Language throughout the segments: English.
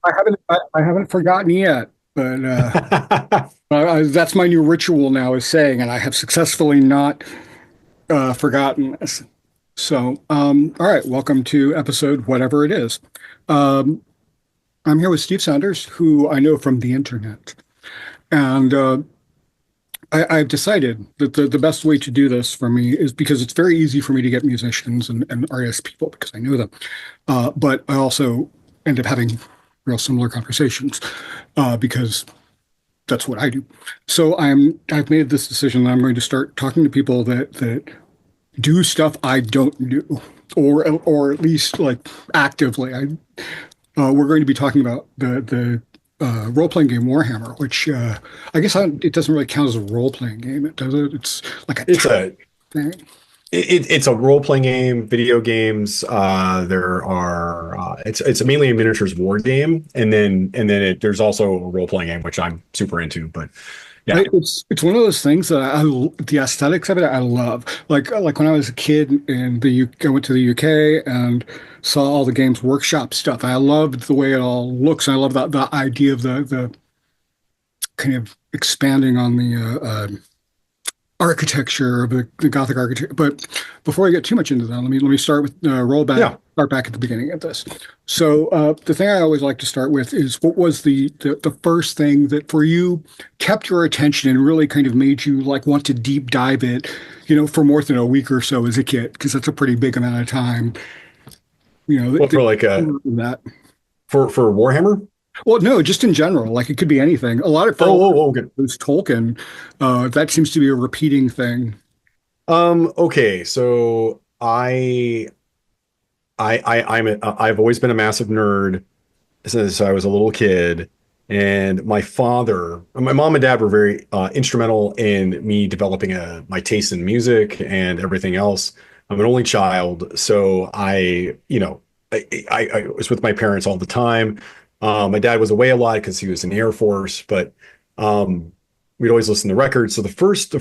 I haven't forgotten yet, but that's my new ritual now is saying, and I have successfully not forgotten this. So, all right, welcome to episode whatever it is. Um, I'm here with Steve Saunders, who I know from the internet, and I've decided that the best way to do this for me is because it's very easy for me to get musicians and artist people because I know them, but I also end up having real similar conversations because that's what I do. So I've made this decision that I'm going to start talking to people that do stuff I don't do, or at least like actively. We're going to be talking about the role playing game Warhammer, which I guess it doesn't really count as a role playing game. It does it. It's like a It's a thing. it's a role-playing game, video games. There are it's mainly a miniatures war game, there's also a role-playing game which I'm super into. But yeah, It's one of those things that the aesthetics of it I love. Like when I was a kid in I went to the UK and saw all the Games Workshop stuff. I loved the way it all looks. And I love the idea of the kind of expanding on the architecture of the Gothic architecture. But before I get too much into that, let me start with yeah. start back at the beginning of this. So the thing I always like to start with is what was the first thing that for you kept your attention and really kind of made you like want to deep dive it, for more than a week or so as a kid, because that's a pretty big amount of time, Well, for like that. for Warhammer. Well, no, just in general, like it could be anything. For a lot Oh, okay. of it was Tolkien. That seems to be a repeating thing. Okay, so I've always been a massive nerd since I was a little kid. And my mom and dad were very instrumental in me developing my taste in music and everything else. I'm an only child, so I was with my parents all the time. My dad was away a lot because he was in the Air Force, but we'd always listen to records. So the first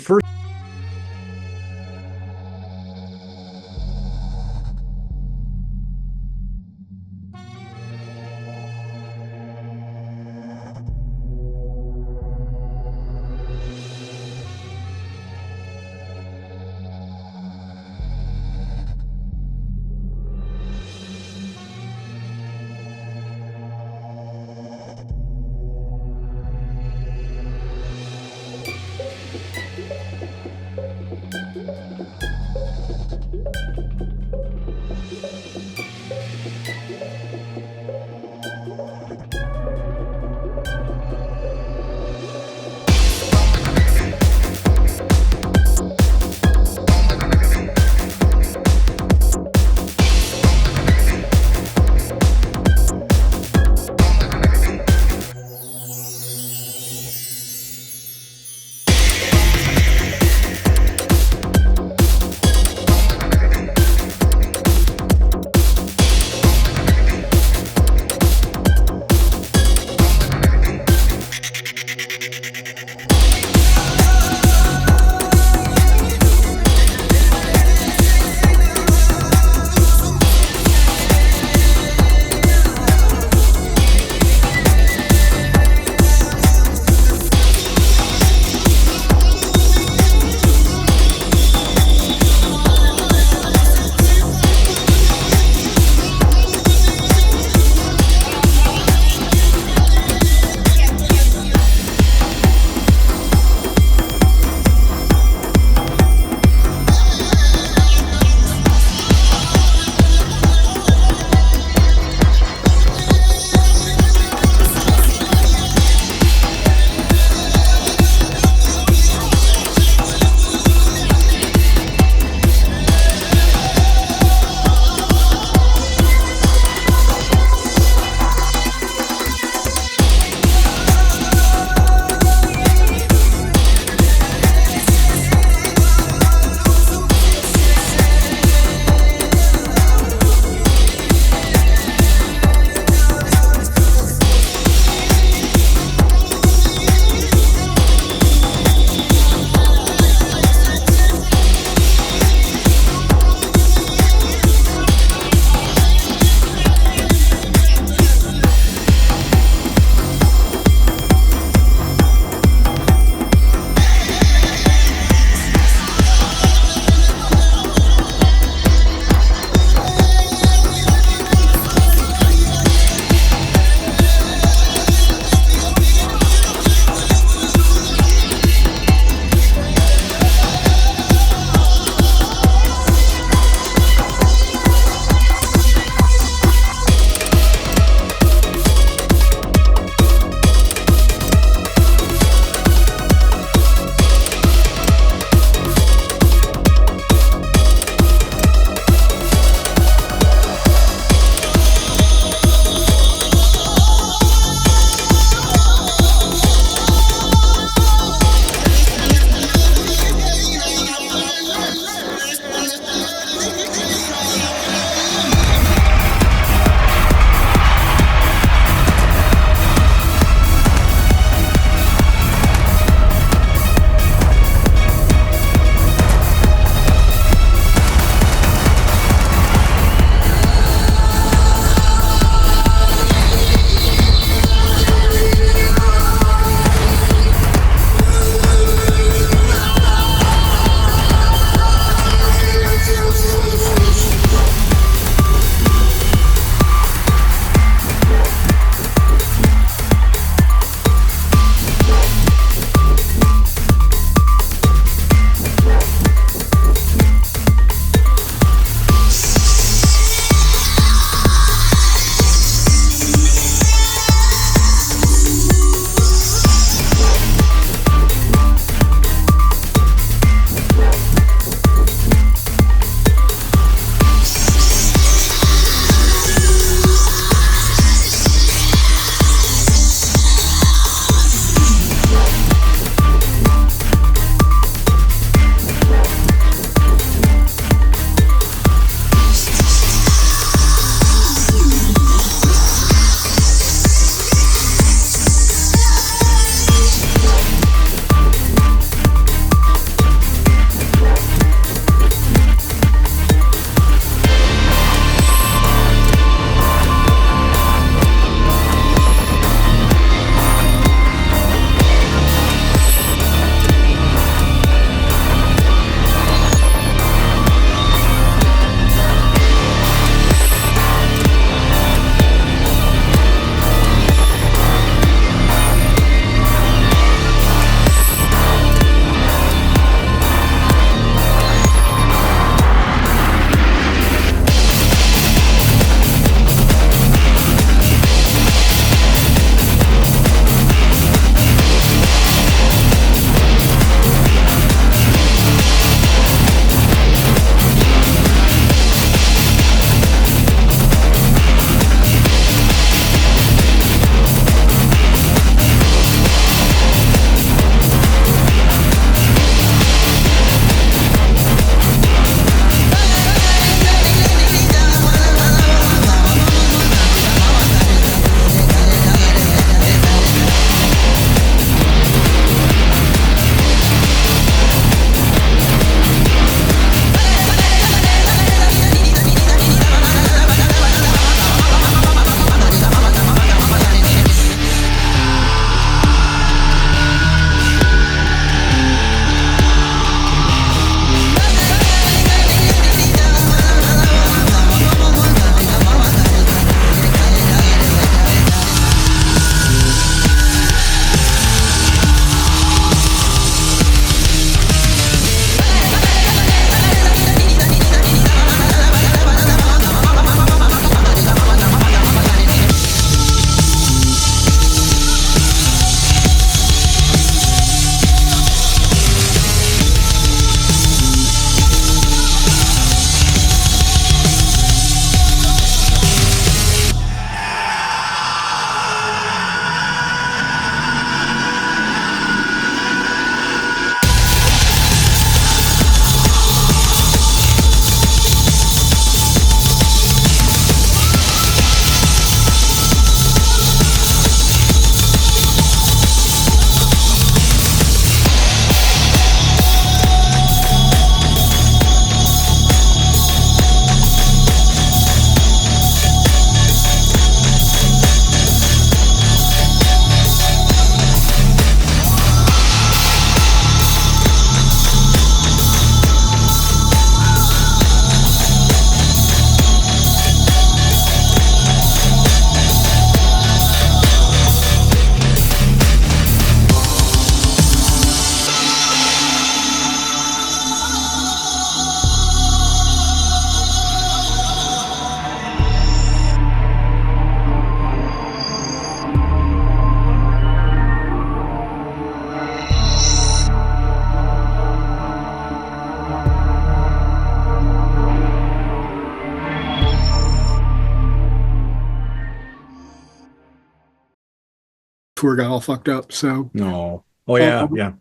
before it got all fucked up. So, No. Oh yeah, um, yeah.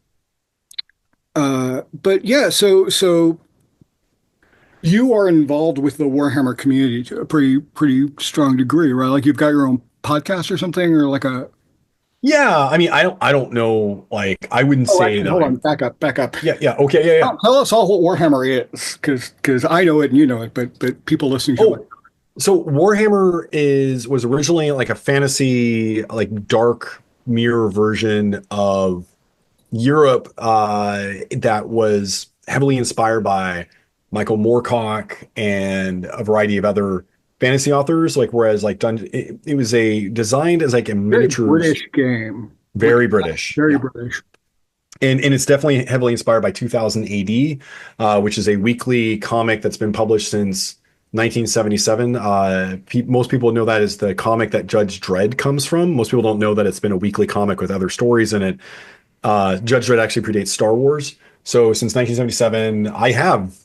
but yeah, so you are involved with the Warhammer community to a pretty strong degree, right? Like you've got your own podcast or something, or like a. Yeah, I mean, I don't know, like I wouldn't Oh, say actually, that hold on, I'm back up. yeah, yeah, okay, yeah, yeah. Tell us all what Warhammer is, because I know it and you know it, but people listening to it, like, Oh, so Warhammer was originally like a fantasy, like dark mirror version of Europe that was heavily inspired by Michael Moorcock and a variety of other fantasy authors. Like whereas like it was a designed as like a very miniatures, British game, like very British, very yeah. British. And it's definitely heavily inspired by 2000 AD, which is a weekly comic that's been published since 1977. Most people know that as the comic that Judge Dredd comes from. Most people don't know that it's been a weekly comic with other stories in it. Judge Dredd actually predates Star Wars. So since 1977, I have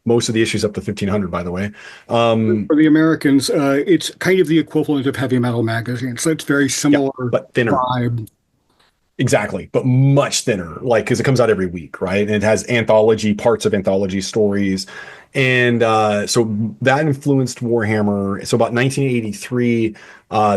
most of the issues up to 1500, by the way. For the Americans, it's kind of the equivalent of heavy metal magazine, so it's very Yeah, similar but thinner. vibe. Exactly, but much thinner, like because it comes out every week, right? And it has anthology parts of anthology stories, and so that influenced Warhammer. So about 1983,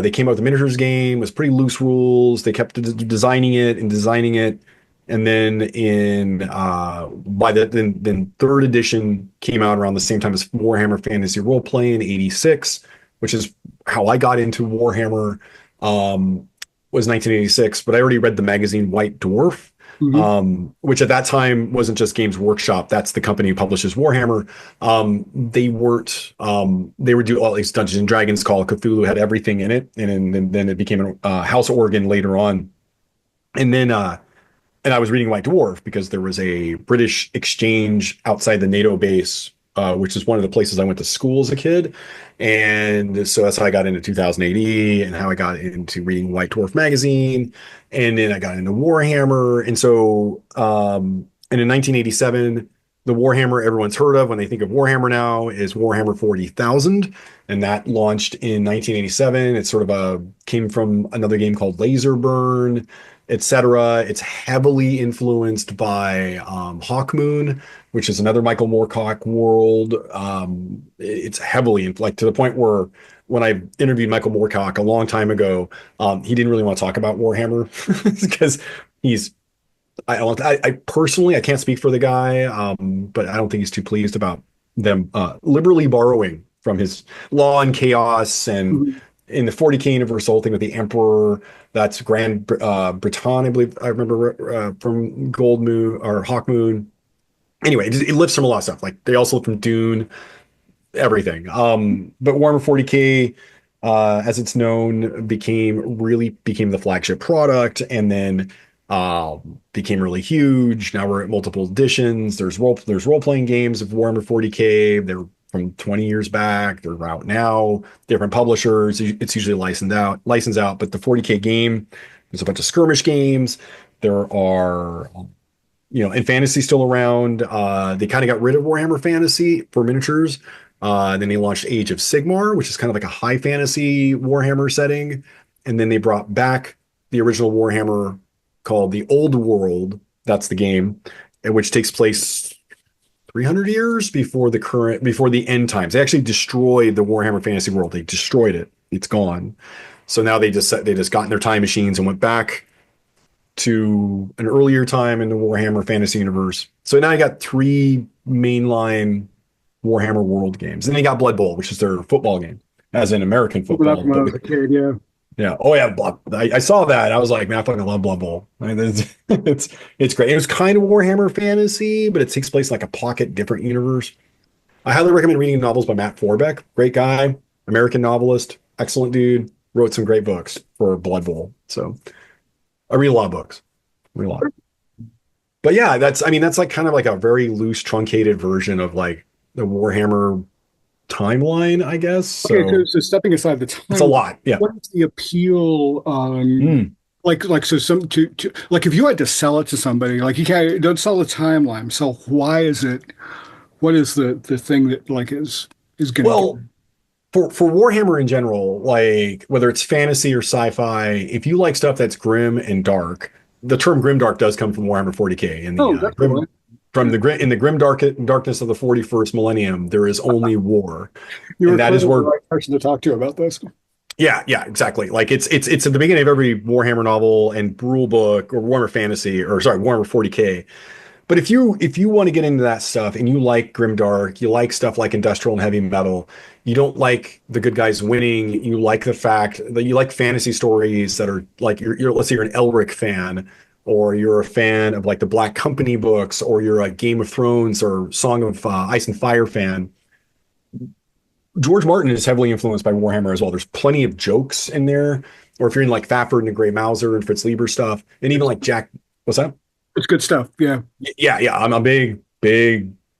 they came out with the miniatures game. It was pretty loose rules. They kept designing it and designing it, and then in by the then third edition came out around the same time as Warhammer Fantasy Roleplay in '86, which is how I got into Warhammer. Was 1986, but I already read the magazine White Dwarf, Mhm. which at that time wasn't just Games Workshop. That's the company who publishes Warhammer. They would do all these Dungeons and Dragons, Call of Cthulhu, had everything in it, and then it became a House Organ later on, and then and I was reading White Dwarf because there was a British exchange outside the NATO base, which is one of the places I went to school as a kid. And so that's how I got into 2000 AD and how I got into reading White Dwarf magazine. And then I got into Warhammer. And in 1987, the Warhammer everyone's heard of when they think of Warhammer now is Warhammer 40,000. And that launched in 1987. It sort of came from another game called Laser Burn, etc. It's heavily influenced by Hawkmoon, which is another Michael Moorcock world. It's heavily like to the point where when I interviewed Michael Moorcock a long time ago, he didn't really want to talk about Warhammer because he's. I personally I can't speak for the guy, but I don't think he's too pleased about them liberally borrowing from his Law and Chaos and Mhm. in the 40K universe, the whole thing with the Emperor. That's Grand Breton, I believe. I remember from Gold Moon or Hawk Moon. Anyway, it lifts from a lot of stuff. Like they also lift from Dune, everything. But Warhammer 40K, as it's known, became the flagship product, and then became really huge. Now we're at multiple editions. There's role playing games of Warhammer 40K. They're from 20 years back. They're out now. Different publishers. It's usually licensed out. But the 40K game, there's a bunch of skirmish games. There are and fantasy's still around. They kind of got rid of Warhammer Fantasy for miniatures. Then they launched Age of Sigmar, which is kind of like a high fantasy Warhammer setting. And then they brought back the original Warhammer called the Old World. That's the game, which takes place 300 years before the end times. They actually destroyed the Warhammer Fantasy world. They destroyed it. It's gone. So now they just got in their time machines and went back to an earlier time in the Warhammer Fantasy universe. So now you got three mainline Warhammer World games. And they got Blood Bowl, which is their football game, as in American Opened up football. when I But was a kid, yeah. yeah, oh yeah, I saw that. I was like, man, I fucking love Blood Bowl. I mean, it's great. It was kind of Warhammer Fantasy, but it takes place in like a pocket different universe. I highly recommend reading novels by Matt Forbeck. Great guy, American novelist, excellent dude. Wrote some great books for Blood Bowl. So I read a lot of books. I read a lot. But yeah, that's like kind of like a very loose, truncated version of like the Warhammer timeline, I guess. Okay, So so stepping aside the it's a time, lot. Yeah. what is the appeal? Mm. Like so some to like if you had to sell it to somebody, like you can't don't sell the timeline. So why is it? What is the thing that like is going to Well, do? for Warhammer in general, like whether it's fantasy or sci-fi, if you like stuff that's grim and dark, the term grim dark does come from Warhammer 40K. In the Oh, that's grim cool. from the grim in the grim darkness of the 41st millennium, there is only war, You and were that is clearly the where right person to talk to about this. yeah, exactly. Like it's at the beginning of every Warhammer novel and rule book or Warhammer Fantasy or sorry Warhammer 40K. But if you want to get into that stuff and you like grimdark, you like stuff like industrial and heavy metal, you don't like the good guys winning, you like the fact that you like fantasy stories that are like you're let's say you're an Elric fan or you're a fan of like the Black Company books or you're a Game of Thrones or Song of Ice and Fire fan. George Martin is heavily influenced by Warhammer as well. There's plenty of jokes in there. Or if you're in like Thapford and the Grey Mouser and Fritz Lieber stuff, and even like Jack, what's that? It's good stuff. Yeah. Yeah. I'm a big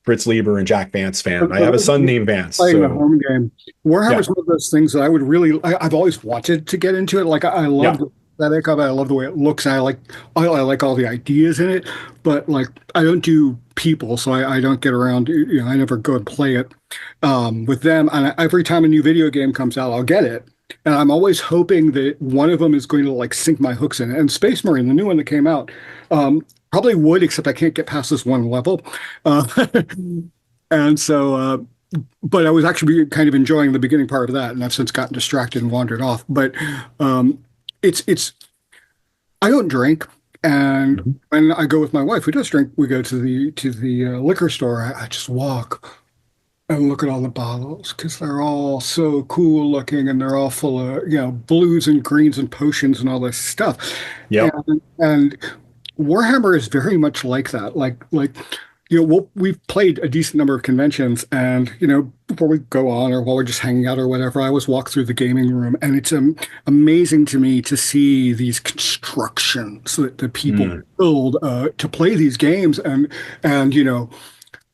Fritz Lieber and Jack Vance fan. I have a son named Vance. Playing the So home game. Warhammer yeah, is one of those things that I would really, I've always wanted to get into it. Like I love yeah. the aesthetic of it. I love the way it looks. And I like all the ideas in it, but like I don't do people, so I don't get around, I never go and play it with them. And every time a new video game comes out, I'll get it. And I'm always hoping that one of them is going to like sink my hooks in it. And Space Marine, the new one that came out, probably would, except I can't get past this one level. Uh, and so, but I was actually kind of enjoying the beginning part of that, and I've since gotten distracted and wandered off. But it's I don't drink, and Mhm. when I go with my wife, who does drink, we go to the liquor store. I just walk and look at all the bottles because they're all so cool looking, and they're all full of blues and greens and potions and all this stuff. Yep. And Warhammer is very much like that. We've played a decent number of conventions, and before we go on or while we're just hanging out or whatever, I always walk through the gaming room, and it's amazing to me to see these constructions that the people Mm. build to play these games, and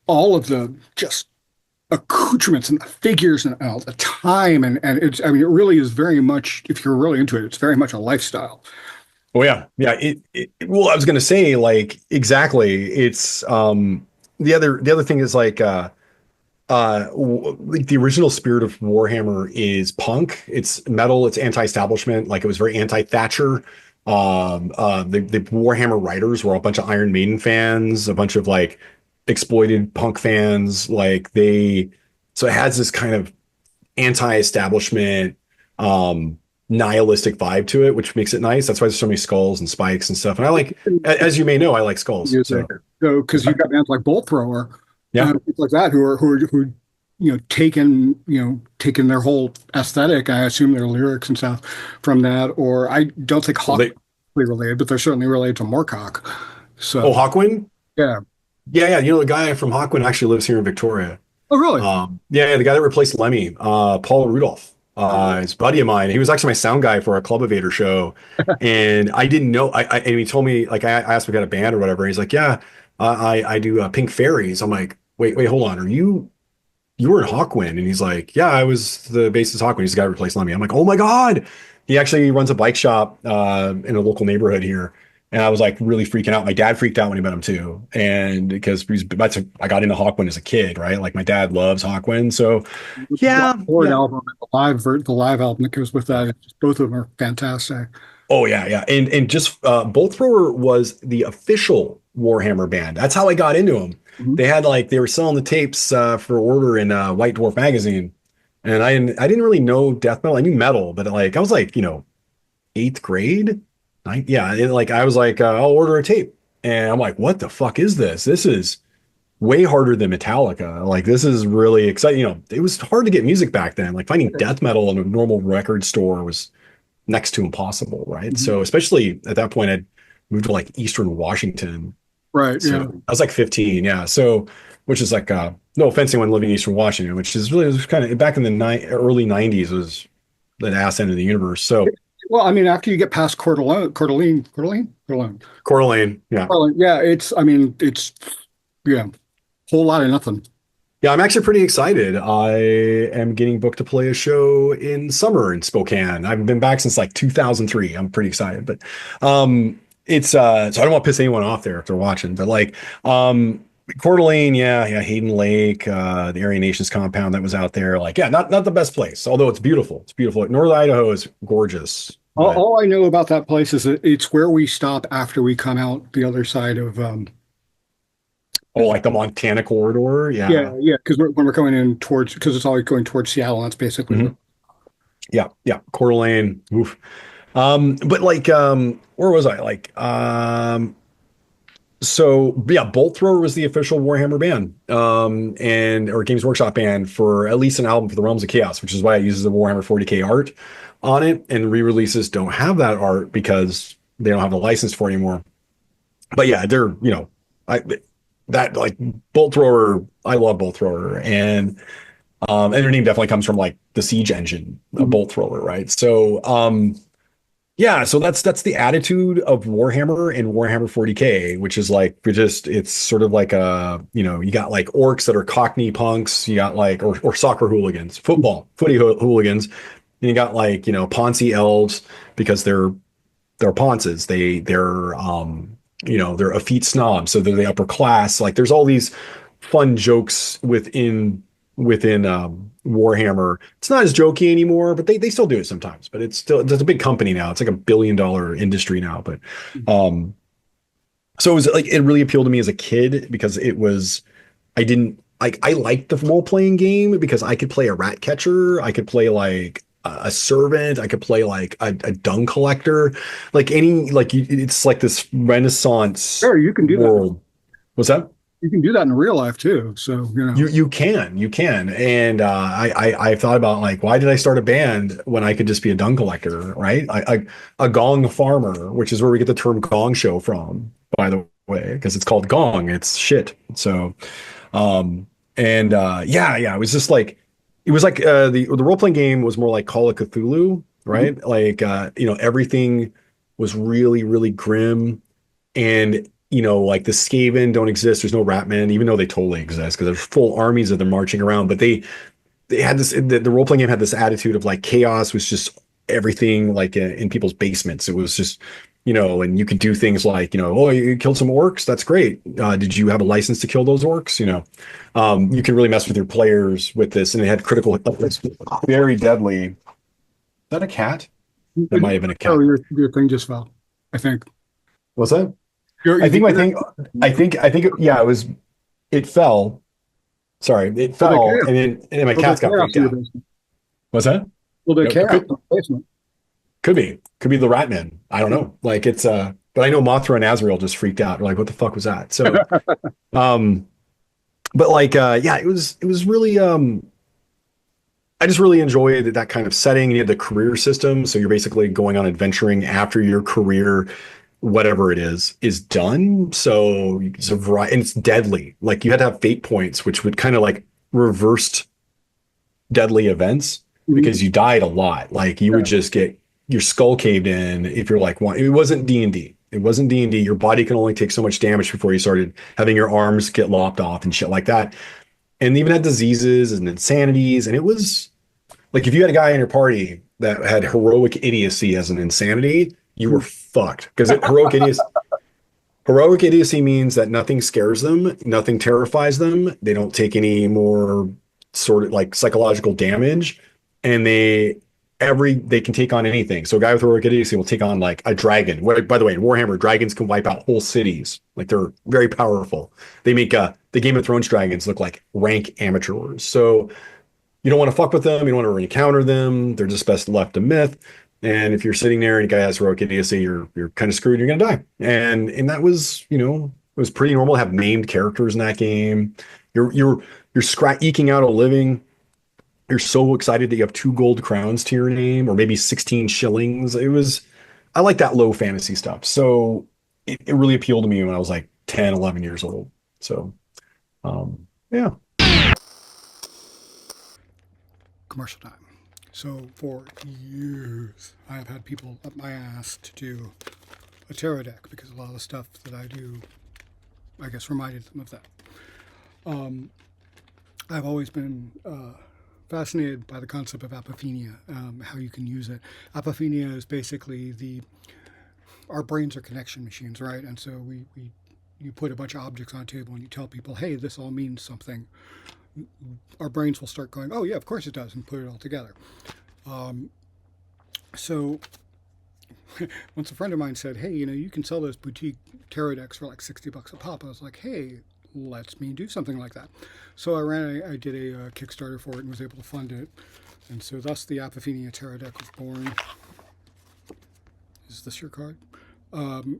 all of the just accoutrements and the figures and all the time, and it's I mean it really is very much, if you're really into it, it's very much a lifestyle. Oh yeah. Well, I was gonna say like exactly. It's the other thing is like the original spirit of Warhammer is punk. It's metal. It's anti-establishment. Like it was very anti-Thatcher. The Warhammer writers were a bunch of Iron Maiden fans, a bunch of like exploited punk fans. So it has this kind of anti-establishment, nihilistic vibe to it, which makes it nice. That's why there's so many skulls and spikes and stuff. And I like, as you may know, I like skulls. Music. So So because you've got bands like Bolt Thrower, yeah, people like that who taken their whole aesthetic. I assume their lyrics and stuff from that. Or I don't think well, Hawk related, but they're certainly related to Moorcock. oh, So Hawkwind. yeah. Yeah. The guy from Hawkwind actually lives here in Victoria. Oh really? Yeah, the guy that replaced Lemmy, Paul Rudolph, is a buddy of mine. He was actually my sound guy for a Club Evader show, and I didn't know. And he told me like I asked him if he had a band or whatever. He's like, yeah, I do Pink Fairies. I'm like, wait, hold on, you were in Hawkwind? And he's like, yeah, I was the bassist Hawkwind. He's the guy who replaced Lemmy. I'm like, oh my god. He actually runs a bike shop in a local neighborhood here. And I was like really freaking out. My dad freaked out when he met him too. And because I got into Hawkwind as a kid, right? Like my dad loves Hawkwind. So yeah, Lord yeah. album and the live album that goes with that. Both of them are fantastic. Oh yeah. And just Bolt Thrower was the official Warhammer band. That's how I got into them. Mhm. They were selling the tapes for order in White Dwarf magazine. And I didn't really know death metal. I knew metal, but like I was like, eighth grade. Yeah, like I was like, I'll order a tape, and I'm like, what the fuck is this? This is way harder than Metallica. Like this is really exciting. It was hard to get music back then. Like finding death metal in a normal record store was next to impossible, right? Mhm. So especially at that point, I'd moved to like Eastern Washington. Right. So Yeah. I was like 15, yeah. So which is like no offense to anyone living in Eastern Washington, which is really was kind of back in the early 90s was the ass end of the universe. So Well, I mean, after you get past Coeur d'Alene, Coeur d'Alene, yeah. Yeah, it's yeah, whole lot of nothing. Yeah, I'm actually pretty excited. I am getting booked to play a show in summer in Spokane. I've been back since like 2003. I'm pretty excited, but it's so I don't want to piss anyone off there if they're watching, but like Coeur d'Alene, yeah, Hayden Lake, the Aryan Nations compound that was out there. Like, yeah, not the best place, although it's beautiful. It's beautiful. North Idaho is gorgeous, but All I know about that place is that it's where we stop after we come out the other side of oh, like the Montana corridor, yeah. yeah, because when we're coming in towards because it's always going towards Seattle, that's basically Mhm. Yeah, Coeur d'Alene. Oof. But like, where was I? Like, so yeah, Bolt Thrower was the official Warhammer band, and or Games Workshop band for at least an album for the Realms of Chaos, which is why it uses the Warhammer 40K art on it. And re-releases don't have that art because they don't have the license for it anymore. But yeah, they're I that like Bolt Thrower, I love Bolt Thrower, and their name definitely comes from like the Siege engine, a Mhm. Bolt Thrower, right? So yeah, so that's the attitude of Warhammer and Warhammer 40K, which is like it's sort of like you got like orcs that are Cockney punks, you got like or soccer hooligans, hooligans, and you got like, Ponzi elves because they're ponces. They're effete snobs, so they're the upper class. Like there's all these fun jokes within Warhammer. It's not as jokey anymore, but they still do it sometimes. But it's a big company now. It's like $1 billion industry now. But um, so it was like it really appealed to me as a kid because it was I didn't like I liked the role playing game because I could play a rat catcher, I could play like a servant, I could play like a dung collector, like it's like this Renaissance Sure, you can do that. world. What's that? You can do that in real life too. So, You can, and I thought about like why did I start a band when I could just be a dung collector, right? A gong farmer, which is where we get the term gong show from, by the way, because it's called gong. It's shit. So, and yeah, it was like the role playing game was more like Call of Cthulhu, mhm. right? Like everything was really really grim, and like the Skaven don't exist. There's no Ratmen, even though they totally exist because there's full armies of them marching around. But they had the role playing game had this attitude of like chaos was just everything like in people's basements. It was just and you could do things like oh, you killed some orcs, that's great. Did you have a license to kill those orcs? You can really mess with your players with this, and it had critical. It's very deadly. Is that a cat? That might have been a Oh, cat. your thing just fell. I think. What's that? Your I think my the thing. Yeah, it fell. Sorry, it little bit fell, chaos, and then my little bit cats got chaos freaked in your out. basement. What's that? Little bit No, chaos in the basement. could be the Ratman. I don't know. Like it's but I know Mothra and Azrael just freaked out. They're like, what the fuck was that? So um, but like yeah, it was really I just really enjoyed that kind of setting. You had the career system, so you're basically going on adventuring after your career, whatever it is done. So it's a variety, and it's deadly. Like you had to have fate points, which would kind of like reversed deadly events Mhm. because you died a lot. Like you would Yeah. just get your skull caved in if you're like one. It wasn't D&D. It wasn't D&D. Your body can only take so much damage before you started having your arms get lopped off and shit like that. And they even had diseases and insanities, and it was like if you had a guy in your party that had heroic idiocy as an insanity, you were fucked. Because heroic idiocy means that nothing scares them, nothing terrifies them. They don't take any more sort of like psychological damage, and they can take on anything. So a guy with heroic idiocy will take on like a dragon. By the way, in Warhammer, dragons can wipe out whole cities. Like they're very powerful. They make the Game of Thrones dragons look like rank amateurs. So you don't want to fuck with them. You don't want to encounter them. They're just best left to myth. And if you're sitting there and a guy has heroic idiocy, you're kind of screwed. You're gonna die. And that was it was pretty normal to have named characters in that game. You're eking out a living. You're so excited that you have 2 gold crowns to your name, or maybe 16 shillings. I like that low fantasy stuff. So it really appealed to me when I was like 10, 11 years old. So yeah. Commercial time. So for years, I have had people up my ass to do a tarot deck because a lot of the stuff that I do, I guess, reminded them of that. I've always been fascinated by the concept of apophenia, how you can use it. Apophenia is basically our brains are connection machines, right? And so we you put a bunch of objects on a table and you tell people, hey, this all means something, our brains will start going, oh yeah, of course it does, and put it all together. So once a friend of mine said, hey, you can sell those boutique tarot decks for like $60 a pop. I was like, hey, let's me do something like that. So I did a Kickstarter for it and was able to fund it. And so thus the Apophenia Tarot deck was born. Is this your card? And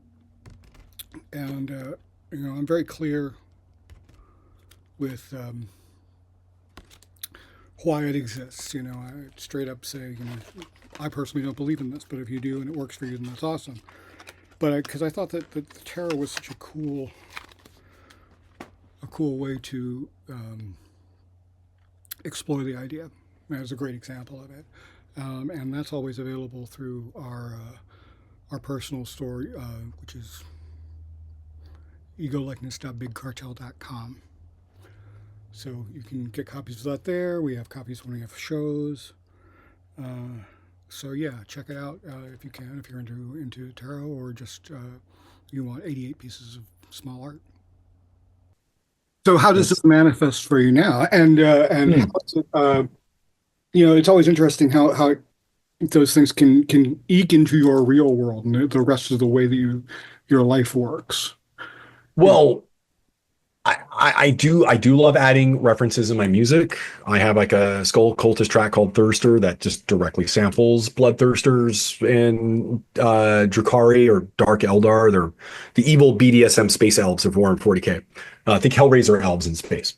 I'm very clear with why it exists. I straight up say, I personally don't believe in this, but if you do and it works for you, then that's awesome. But because I thought that the tarot was such a cool way to explore the idea. That was a great example of it, and that's always available through our personal store, which is egolikeness.bigcartel.com. So you can get copies of that there. We have copies when we have shows. So yeah, check it out if you can, if you're into tarot, or just you want 88 pieces of small art. So how does it manifest for you now? And how is it, it's always interesting how those things can eke into your real world and the rest of the way that your life works. Well, I do love adding references in my music. I have like a Skull Cultist track called Thirster that just directly samples Bloodthirsters and Drukhari or Dark Eldar. They're the evil BDSM space elves of Warhammer 40K. I think Hellraiser elves in space,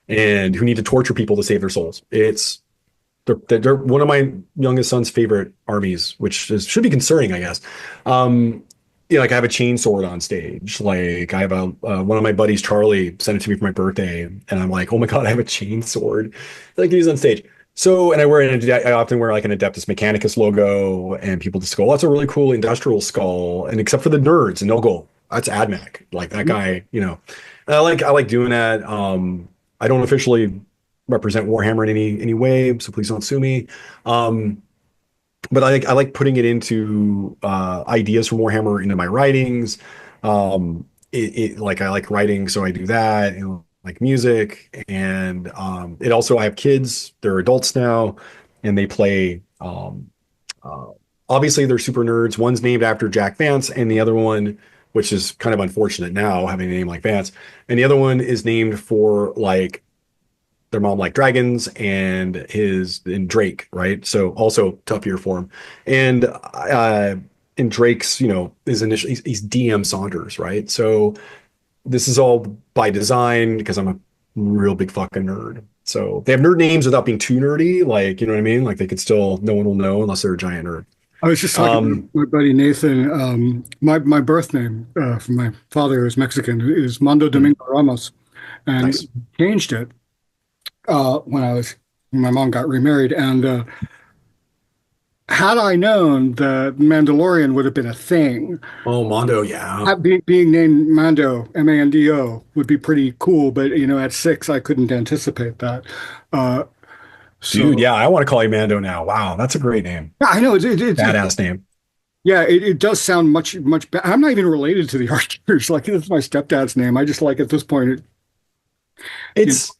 and who need to torture people to save their souls. They're one of my youngest son's favorite armies, which should be concerning, I guess. Like I have a chainsword on stage. Like I have one of my buddies, Charlie, sent it to me for my birthday, and I'm like, oh my god, I have a chainsword. Like he's on stage. So, and I often wear like an Adeptus Mechanicus logo, and people just go, oh, that's a really cool industrial skull. And except for the nerds, and they'll go, that's AdMech. Like that guy, And I like doing that. I don't officially represent Warhammer in any way, so please don't sue me. But I like putting it into ideas from Warhammer into my writings. Like I like writing, so I do that, and like music. And it also, I have kids; they're adults now, and they play. Obviously, they're super nerds. One's named after Jack Vance, and the other one, which is kind of unfortunate now, having a name like Vance, and the other one is named for like their mom liked dragons and Drake, right? So also tough year for him. And Drake's, his initial, he's DM Saunders, right? So this is all by design because I'm a real big fucking nerd. So they have nerd names without being too nerdy, like, you know what I mean? Like no one will know unless they're a giant nerd. I was just talking to my buddy Nathan. My birth name from my father, who is Mexican, is Mando Domingo Ramos, and Nice. changed it when my mom got remarried. And had I known the Mandalorian would have been a thing, Oh, Mondo, yeah. being named Mando, Mando, would be pretty cool. But at 6, I couldn't anticipate that. Dude, yeah, I want to call you Mando now. Wow, that's a great name. Yeah, I know it's Badass name. yeah, it does sound much better. I'm not even related to the Archers. Like, it's my stepdad's name. I just like at this point. It's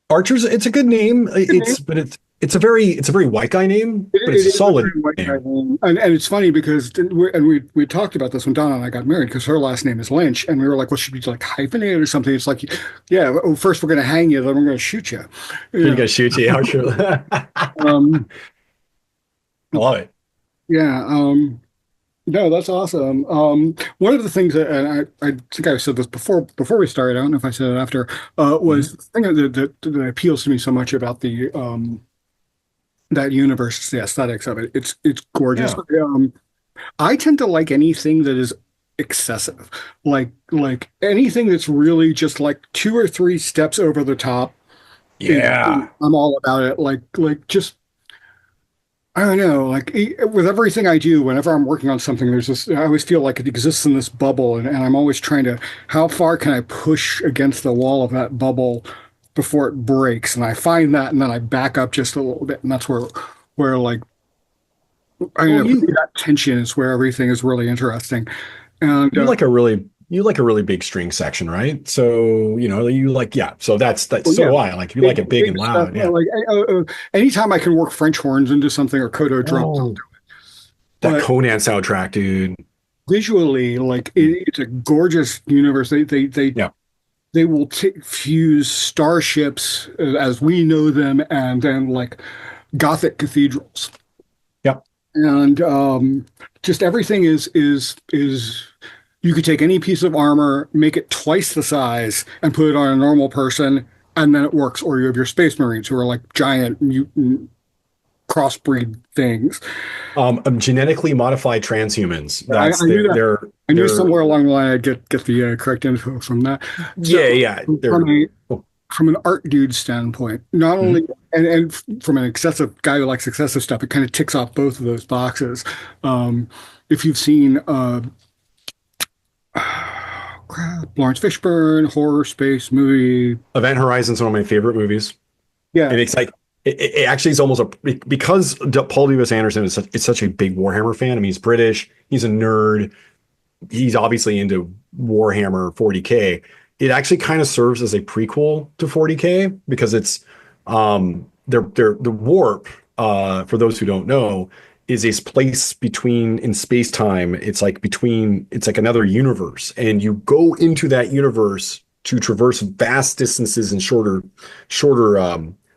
Archer's. It's a good name. It's a very white guy name, but it's a solid name. And it's funny because we talked about this when Donna and I got married, because her last name is Lynch, and we were like, well, should we like hyphenate it or something? It's like, yeah, well, first we're going to hang you, then we're going to shoot you. You're gonna shoot you, Archer. I love it. Yeah. No, that's awesome. One of the things that, and I think I said this before we started, I don't know if I said it after, was the thing that appeals to me so much about the that universe is the aesthetics of it. It's gorgeous. Yeah. I tend to like anything that is excessive, like anything that's really just like 2 or 3 steps over the top. Yeah. I'm all about it. Like just, I don't know, like with everything I do, whenever I'm working on something, there's this, I always feel like it exists in this bubble, and I'm always trying to, how far can I push against the wall of that bubble before it breaks? And I find that, and then I back up just a little bit, and that's where like, I know, that tension is where everything is really interesting. And You're like a really you like a really big string section, right? So, you like, yeah. So that's Well, so yeah, do I. Like, if you like it big big and stuff. loud, yeah. Like anytime I can work French horns into something or Kodo drums, I'll Oh, do it. that But Conan soundtrack, dude. visually, like it's a gorgeous universe. Yeah. They will fuse starships as we know them, and then like Gothic cathedrals, Yeah. and just everything is. You could take any piece of armor, make it twice the size, and put it on a normal person, and then it works. Or you have your space marines who are like giant mutant crossbreed things. Genetically modified transhumans. I That's knew that. I knew they're, somewhere along the line I'd get the correct info from that. yeah, So yeah. from a Oh, from an art dude standpoint, not only mhm. and from an excessive guy who likes excessive stuff, it kind of ticks off both of those boxes. If you've seen Lawrence Fishburne horror space movie, Event Horizon's one of my favorite movies. yeah, And it's like it actually is almost because Paul W.S. Anderson is such a big Warhammer fan. I mean, he's British, he's a nerd, he's obviously into Warhammer 40K. It actually kind of serves as a prequel to 40K because it's they're the warp, for those who don't know, is a place between in space time. It's like another universe, and you go into that universe to traverse vast distances and shorter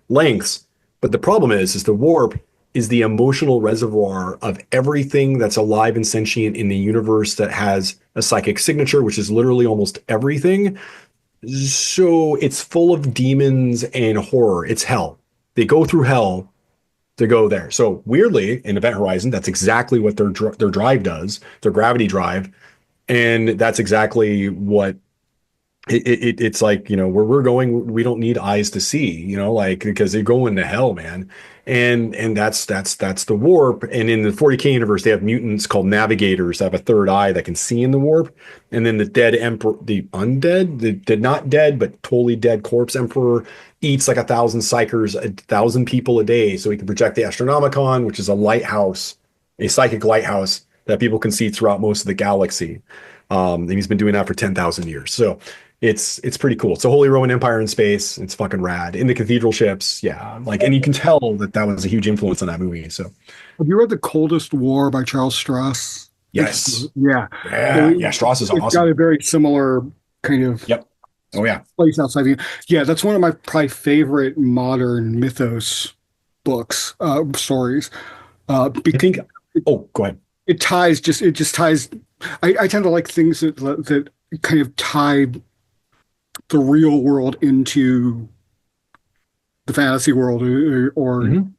lengths. But the problem is the warp is the emotional reservoir of everything that's alive and sentient in the universe that has a psychic signature, which is literally almost everything. So it's full of demons and horror. It's hell. They go through hell to go there. So weirdly, in Event Horizon, that's exactly what their drive does, their gravity drive, and that's exactly what it's like, where we're going, we don't need eyes to see, like, because they go into hell, man. And that's the warp. And in the 40K universe, they have mutants called navigators that have a third eye that can see in the warp. And then the dead emperor, the undead, the not dead but totally dead corpse emperor, eats like 1,000 psychers, 1,000 people a day, so he can project the Astronomicon, which is a lighthouse, a psychic lighthouse that people can see throughout most of the galaxy. And he's been doing that for 10,000 years. So it's pretty cool. It's a Holy Roman Empire in space. It's fucking rad. In the cathedral ships, yeah. Like, and you can tell that was a huge influence on that movie. So, have you read The Coldest War by Charles Stross? yes, Yeah. yeah, yeah. Strauss is It's got awesome. a very similar kind of Yep. Oh yeah. place outside the. Yeah, that's one of my probably favorite modern mythos books, stories. I Because think. Oh, go ahead. it just ties. I tend to like things that kind of tie the real world into the fantasy world or Mhm.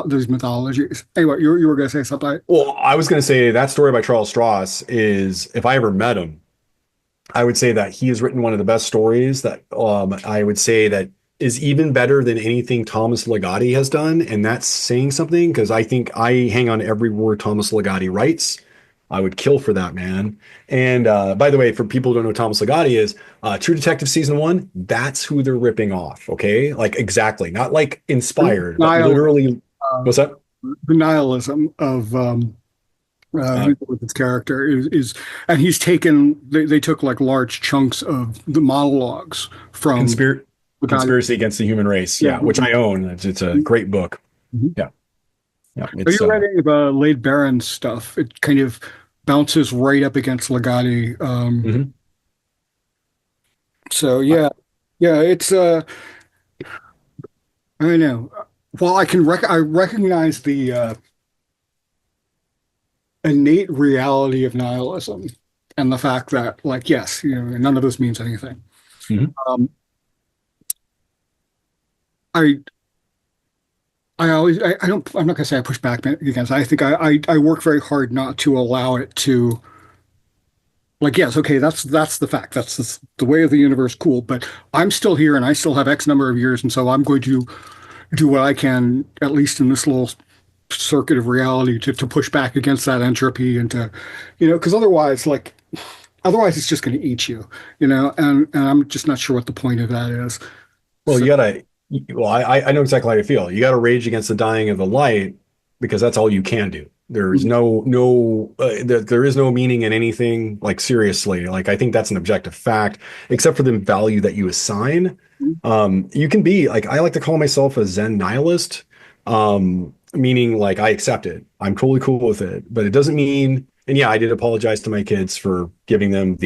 those mythologies. Anyway, you were going to say something. Well, I was going to say that story by Charles Strauss is, if I ever met him, I would say that he has written one of the best stories that I would say that is even better than anything Thomas Ligotti has done. And that's saying something because I think I hang on every word Thomas Ligotti writes. I would kill for that, man. And by the way, for people who don't know who Thomas Ligotti is, True Detective season one, that's who they're ripping off. Okay. Like exactly. Not like inspired, but Nihil, literally. uh, What's that? the nihilism of Uh, with his character is and they took like large chunks of the monologues from conspir the guy. Conspiracy Against the Human Race. Yeah. Yeah. Which I own. It's a great book. Mhm. Yeah. Yeah. Are It's, you read any of Laid Baron stuff? It kind of bounces right up against Legati. mhm. So I, yeah, it's I don't know. While I recognize the innate reality of nihilism and the fact that, like, yes, none of this means anything. mhm. Um, I I don't I'm not gonna say I push back against it. I think I work very hard not to allow it to, like, yes, okay, that's the fact. That's the way of the universe, cool. But I'm still here and I still have X number of years, and so I'm going to do what I can, at least in this little circuit of reality, to push back against that entropy and to, because otherwise it's just going to eat you, and I'm just not sure what the point of that is. Well, So well, I know exactly how you feel. You gotta rage against the dying of the light because that's all you can do. There's there is no meaning in anything. Like seriously, like I think that's an objective fact, except for the value that you assign. You can be like, I like to call myself a Zen nihilist, meaning like I accept it. I'm totally cool with it, but it doesn't mean. And yeah, I did apologize to my kids for giving them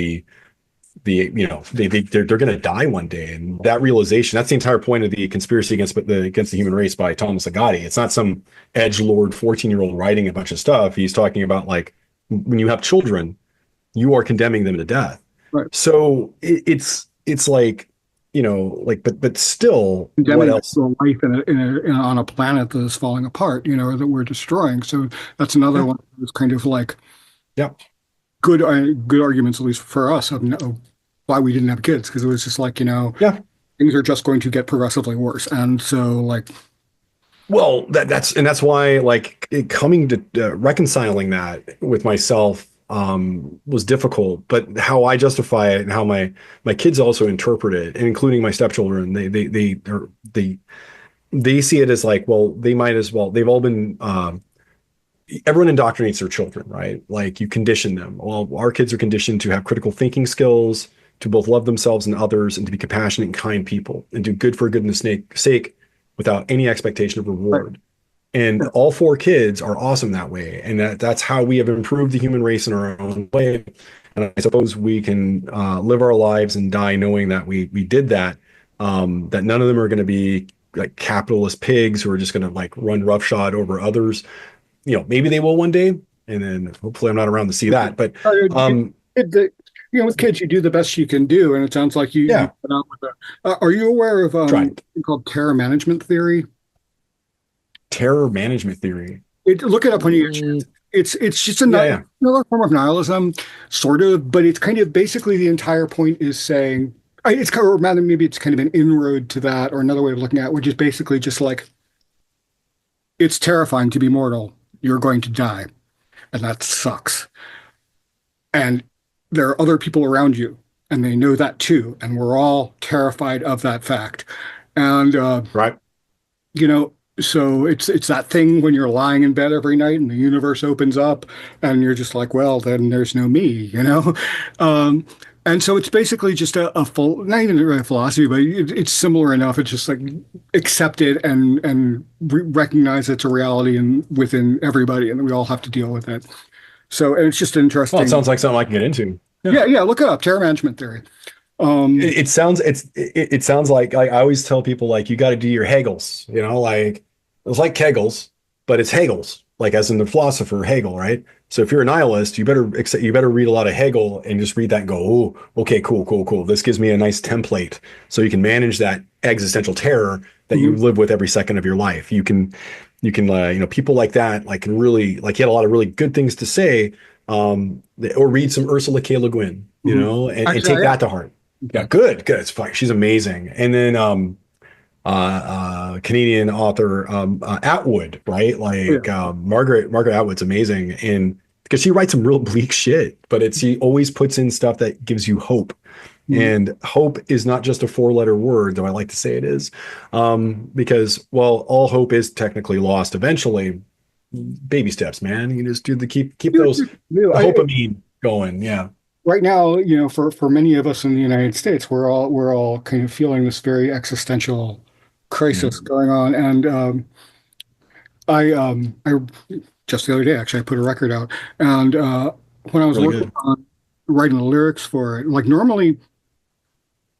they're going to die one day, and that realization, that's the entire point of the conspiracy against the human race by Thomas Ligotti. It's not some edge lord 14-year-old writing a bunch of stuff. He's talking about like when you have children, you are condemning them to death. Right. So it's like, but still, what Condemning else? life on a planet that is falling apart, that we're destroying. So that's another Yeah. one that's kind of like Yeah. good arguments, at least for us, of why we didn't have kids, because it was just like, Yeah. things are just going to get progressively worse. And so like, Well, that's why like coming to reconciling that with myself was difficult. But how I justify it and how my kids also interpret it, and including my stepchildren, they see it as like, well, they might as well. They've all been everyone indoctrinates their children, right? Like you condition them. Well, our kids are conditioned to have critical thinking skills, to both love themselves and others, and to be compassionate and kind people, and do good for goodness sake without any expectation of reward. And all four kids are awesome that way. And that's how we have improved the human race in our own way. And I suppose we can live our lives and die knowing that we did that, that none of them are going to be like capitalist pigs who are just going to like run roughshod over others. Maybe they will one day, and then hopefully I'm not around to see that. But with kids, you do the best you can do, and it sounds like you put out with are you aware of something called terror management theory? Terror management theory. Look it up when you get a chance. It's just another form of nihilism, sort of, but it's kind of basically the entire point is saying it's kind of, rather maybe it's kind of an inroad to that, or another way of looking at it, which is basically just like it's terrifying to be mortal. You're going to die, and that sucks. And there are other people around you, and they know that too, and we're all terrified of that fact. And right, so it's that thing when you're lying in bed every night and the universe opens up, and you're just like, well, then there's no me, And so it's basically just a full, not even really a philosophy, but it's similar enough. It's just like accept it and recognize it's a reality and within everybody, and we all have to deal with it. So, and it's just interesting. Well, it sounds like something I can get into. Yeah. Look it up, terror management theory. It sounds like I always tell people like you got to do your Hegels. Like it's like Kegels, but it's Hegels, like as in the philosopher Hegel, right? So if you're a nihilist, you better read a lot of Hegel and just read that and go, oh, okay, cool. This gives me a nice template, so you can manage that existential terror that you live with every second of your life. You can people like that like can really like he had a lot of really good things to say, or read some Ursula K. Le Guin, and take that to heart. Yeah, good. It's fine. She's amazing. And then Canadian author Atwood, right? Like Margaret Atwood's amazing, and because she writes some real bleak shit, but she always puts in stuff that gives you hope. And hope is not just a 4-letter word, though I like to say it is, because all hope is technically lost eventually. Baby steps, man. You just keep those dopamine going. Yeah. Right now, for many of us in the United States, we're all kind of feeling this very existential crisis going on, and I just the other day actually I put a record out, and when I was Really working on writing the lyrics for it, like normally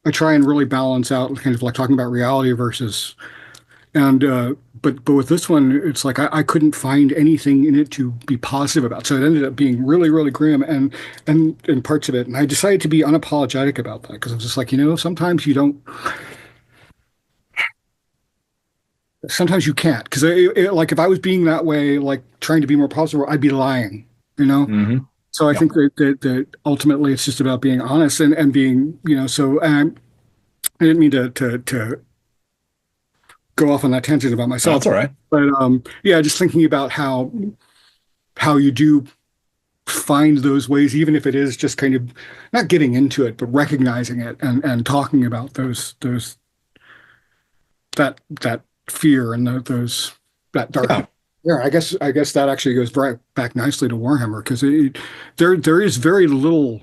I try and really balance out kind of like talking about reality versus, and but with this one it's like I couldn't find anything in it to be positive about, so it ended up being really, really grim and parts of it, and I decided to be unapologetic about that because I was just like, sometimes you don't. Sometimes you can't, because like if I was being that way, like trying to be more positive, I'd be lying, So I think that ultimately it's just about being honest and being, so I didn't mean to go off on that tangent about myself. That's all right. But just thinking about how you do find those ways, even if it is just kind of not getting into it, but recognizing it and talking about those that fear and that dark. Yeah, I guess that actually goes right back nicely to Warhammer because there is very little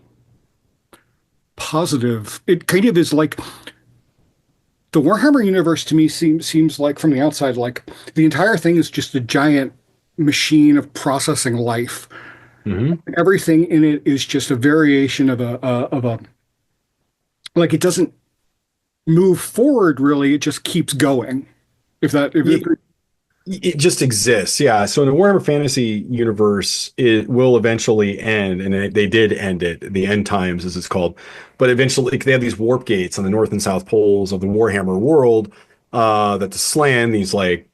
positive. It kind of is like the Warhammer universe to me seems like from the outside like the entire thing is just a giant machine of processing life. Hmm. Everything in it is just a variation of a like it doesn't move forward really. It just keeps going. If that if It just exists, yeah. So in the Warhammer Fantasy universe, it will eventually end, and they did end it. The end times, as it's called, but eventually they have these warp gates on the north and south poles of the Warhammer world that the Slan, these like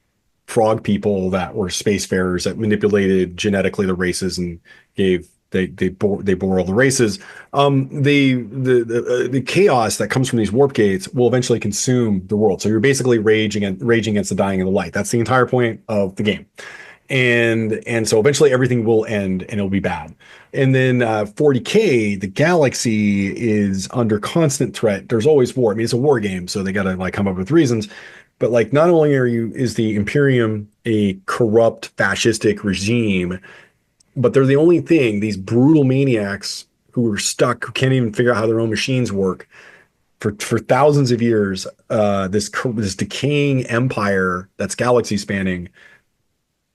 frog people that were spacefarers that manipulated genetically the races and gave they bore all the races. The chaos that comes from these warp gates will eventually consume the world. So you're basically raging against the dying of the light. That's the entire point of the game. And so eventually everything will end and it'll be bad. And then 40K, the galaxy is under constant threat. There's always war. I mean, it's a war game, so they got to like come up with reasons. But like, not only is the Imperium a corrupt fascistic regime, but they're the only thing, these brutal maniacs who are stuck, who can't even figure out how their own machines work for thousands of years. This decaying empire that's galaxy spanning.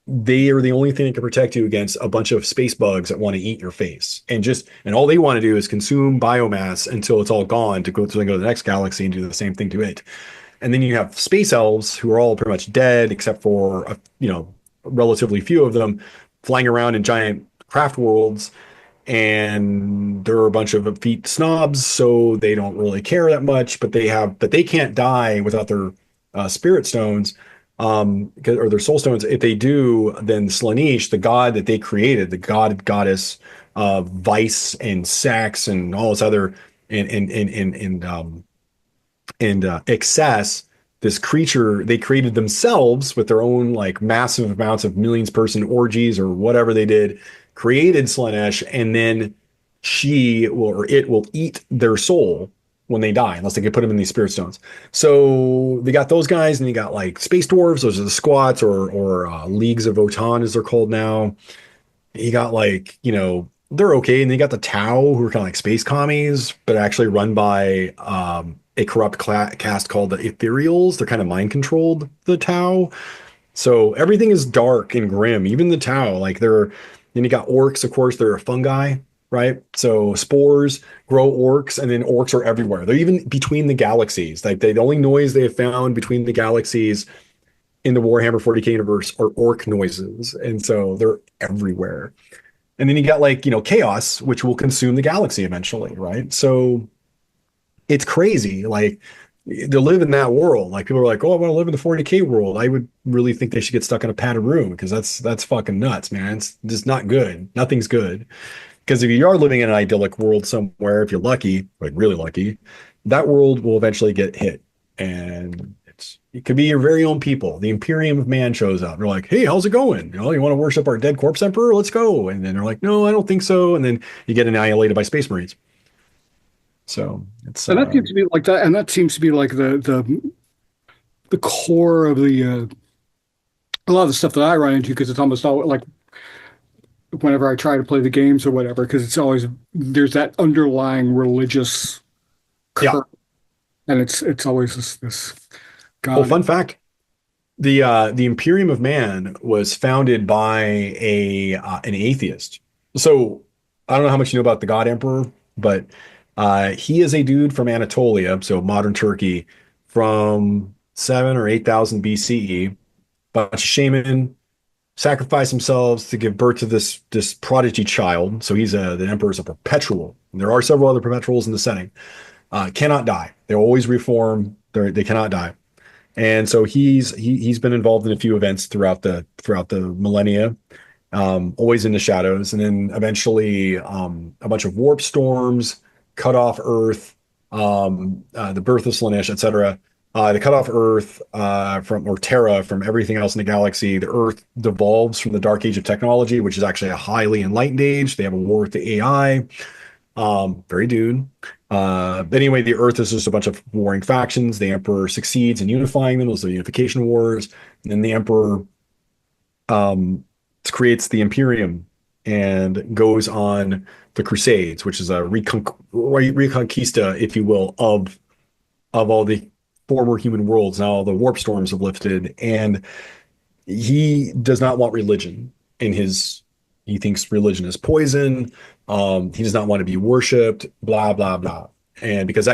They are the only thing that can protect you against a bunch of space bugs that want to eat your face, and all they want to do is consume biomass until it's all gone to go to the next galaxy and do the same thing to it. And then you have space elves who are all pretty much dead, except for relatively few of them flying around in giant craft worlds. And they're a bunch of effete snobs, so they don't really care that much. But they can't die without their spirit stones, or their soul stones. If they do, then Slaanesh, the god that they created, the goddess of vice and sex and all this other and excess, this creature they created themselves with their own like massive amounts of millions person orgies or whatever they did, created Slaanesh, and then it will eat their soul when they die, unless they can put them in these spirit stones. So they got those guys, and you got like space dwarves, those are the squats, or leagues of Votann as they're called now. You got like, they're okay. And then you got the Tau, who are kind of like space commies, but actually run by a corrupt caste called the Ethereals. They're kind of mind controlled, the Tau. So everything is dark and grim, even the Tau. Then you got orcs, of course, they're a fungi, right? So spores grow orcs, and then orcs are everywhere. They're even between the galaxies. Like the only noise they have found between the galaxies in the Warhammer 40K universe are orc noises. And so they're everywhere. And then you got like, chaos, which will consume the galaxy eventually, right? So it's crazy. Like to live in that world. Like people are like, oh, I want to live in the 40K world. I would really think they should get stuck in a padded room because that's fucking nuts, man. It's just not good. Nothing's good. Because if you are living in an idyllic world somewhere, if you're lucky, like really lucky, that world will eventually get hit. And it could be your very own people. The Imperium of Man shows up. They're like, hey, how's it going? You want to worship our dead corpse emperor? Let's go. And then they're like, no, I don't think so. And then you get annihilated by space marines. So it's and that seems to be like that, and that seems to be like the core of the a lot of the stuff that I run into because it's almost all like whenever I try to play the games or whatever because it's always there's that underlying religious yeah. current, and it's always this Oh, God. fun fact. The Imperium of Man was founded by an atheist. So I don't know how much you know about the God Emperor, but he is a dude from Anatolia, so modern Turkey, from 7 or 8,000 BCE. Bunch of shaman sacrifice themselves to give birth to this prodigy child. So the emperor is a perpetual. And there are several other perpetuals in the setting. Cannot die. They always reform. They cannot die. And so he's been involved in a few events throughout the millennia, always in the shadows, and then eventually a bunch of warp storms cut off Earth, the birth of Slaanesh, etc. They cut off Earth from Terra from everything else in the galaxy. The Earth devolves from the Dark Age of technology, which is actually a highly enlightened age. They have a war with the AI. Very Dune. But anyway, the Earth is just a bunch of warring factions. The Emperor succeeds in unifying them. Those are the unification wars. And then the Emperor creates the Imperium and goes on the Crusades, which is a reconquista, if you will, of all the former human worlds. Now all the warp storms have lifted, and he does not want religion in his. He thinks religion is poison. He does not want to be worshipped. Blah blah blah. And because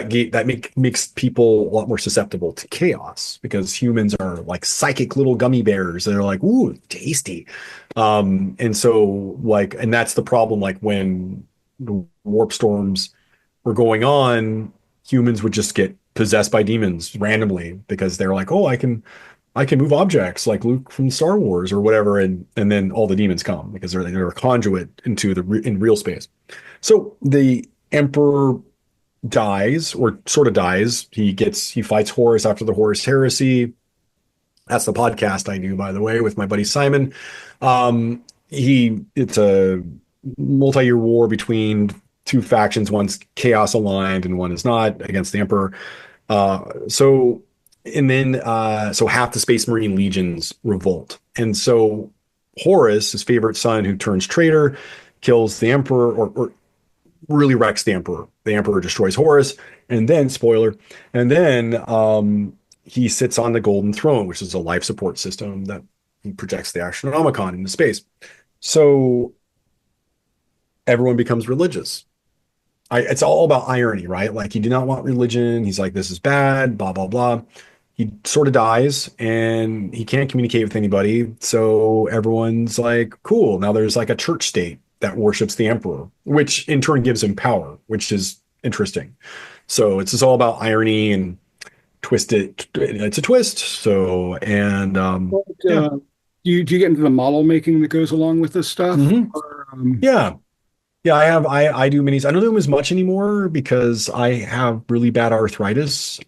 makes people a lot more susceptible to chaos, because humans are like psychic little gummy bears that are like, ooh, tasty. And so like, and that's the problem. Like when the warp storms were going on, humans would just get possessed by demons randomly because they're like, oh, I can move objects like Luke from Star Wars or whatever, and then all the demons come because they're a conduit into in real space. So the Emperor dies, or sort of dies. He fights Horus after the Horus Heresy. That's the podcast I do, by the way, with my buddy Simon. It's a multi-year war between two factions. One's chaos aligned and one is not, against the Emperor. So half the Space Marine legions revolt. And so Horus, his favorite son who turns traitor, kills the Emperor, or really wrecks the Emperor. The Emperor destroys Horus, and then, spoiler, and then he sits on the Golden Throne, which is a life support system that he projects the Astronomicon into space. So everyone becomes religious. It's all about irony, right? Like, he did not want religion. He's like, this is bad, blah, blah, blah. He sort of dies and he can't communicate with anybody. So everyone's like, cool. Now there's like a church state that worships the Emperor, which in turn gives him power, which is interesting. So it's just all about irony and twisted. It's a twist. So, and yeah. Do you get into the model making that goes along with this stuff? Mhm. Or, Yeah. Yeah, I do minis. I don't do them as much anymore because I have really bad arthritis.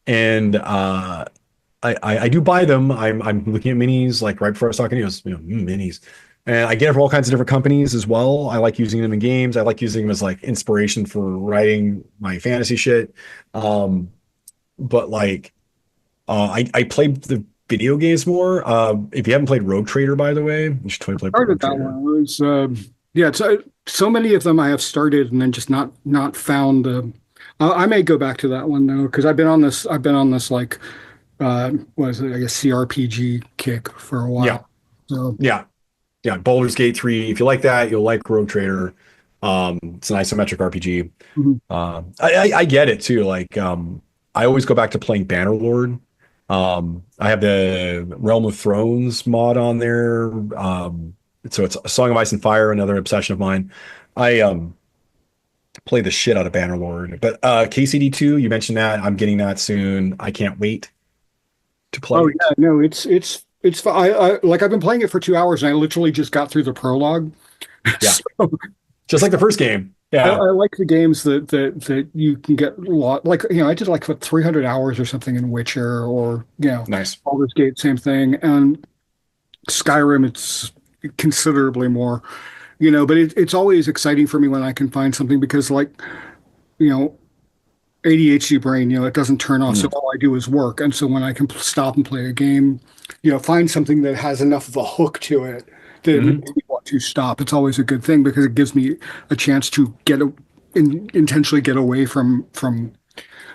And I do buy them. I'm looking at minis like right before I was talking to you. I was, minis. And I get it from all kinds of different companies as well. I like using them in games. I like using them as like inspiration for writing my fantasy shit. But like I play the video games more. If you haven't played Rogue Trader, by the way, you should totally play Rogue started that Trader. one. It was, yeah, it's, so many of them I have started and then just not found. I may go back to that one though, because I've been on this like what is it? I guess CRPG kick for a while. Yeah. So Yeah. Yeah. Baldur's Gate 3. If you like that, you'll like Rogue Trader. It's an isometric RPG. mhm. I get it too. Like, I always go back to playing Bannerlord. I have the Realm of Thrones mod on there. So it's a Song of Ice and Fire, another obsession of mine. I play the shit out of Bannerlord. But KCD2, you mentioned that. I'm getting that soon. I can't wait to play Oh it. yeah, no, it's fine. Like I've been playing it for 2 hours and I literally just got through the prologue. Yeah. So Just like the first game. Yeah. I like the games that you can get a lot. Like I did like what 300 hours or something in Witcher, or Nice. Baldur's Gate, same thing, and Skyrim. It's considerably more. But it's always exciting for me when I can find something because like you know ADHD brain, it doesn't turn off. So Mm. all I do is work. And so when I can stop and play a game, find something that has enough of a hook to it that Mhm. makes me want to stop, it's always a good thing because it gives me a chance to intentionally get away from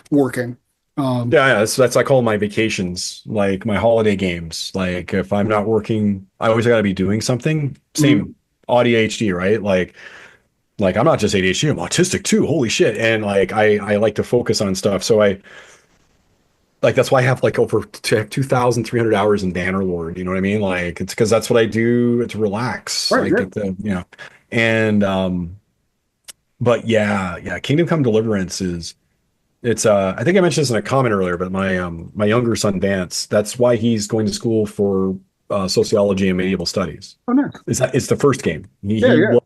working. Yeah, that's I call my vacations, like my holiday games. Like if I'm not working, I always got to be doing something. Same ADHD, right? Like I'm not just ADHD, I'm autistic too. Holy shit. And like I like to focus on stuff. So that's why I have like over 2,300 hours in Bannerlord. You know what I mean? Like it's because that's what I do to relax. Right, Like right. and but yeah, Kingdom Come Deliverance is it's I think I mentioned this in a comment earlier, but my younger son Vance, that's why he's going to school for sociology and medieval studies. Oh, nice. It's the first game. Yeah, yeah.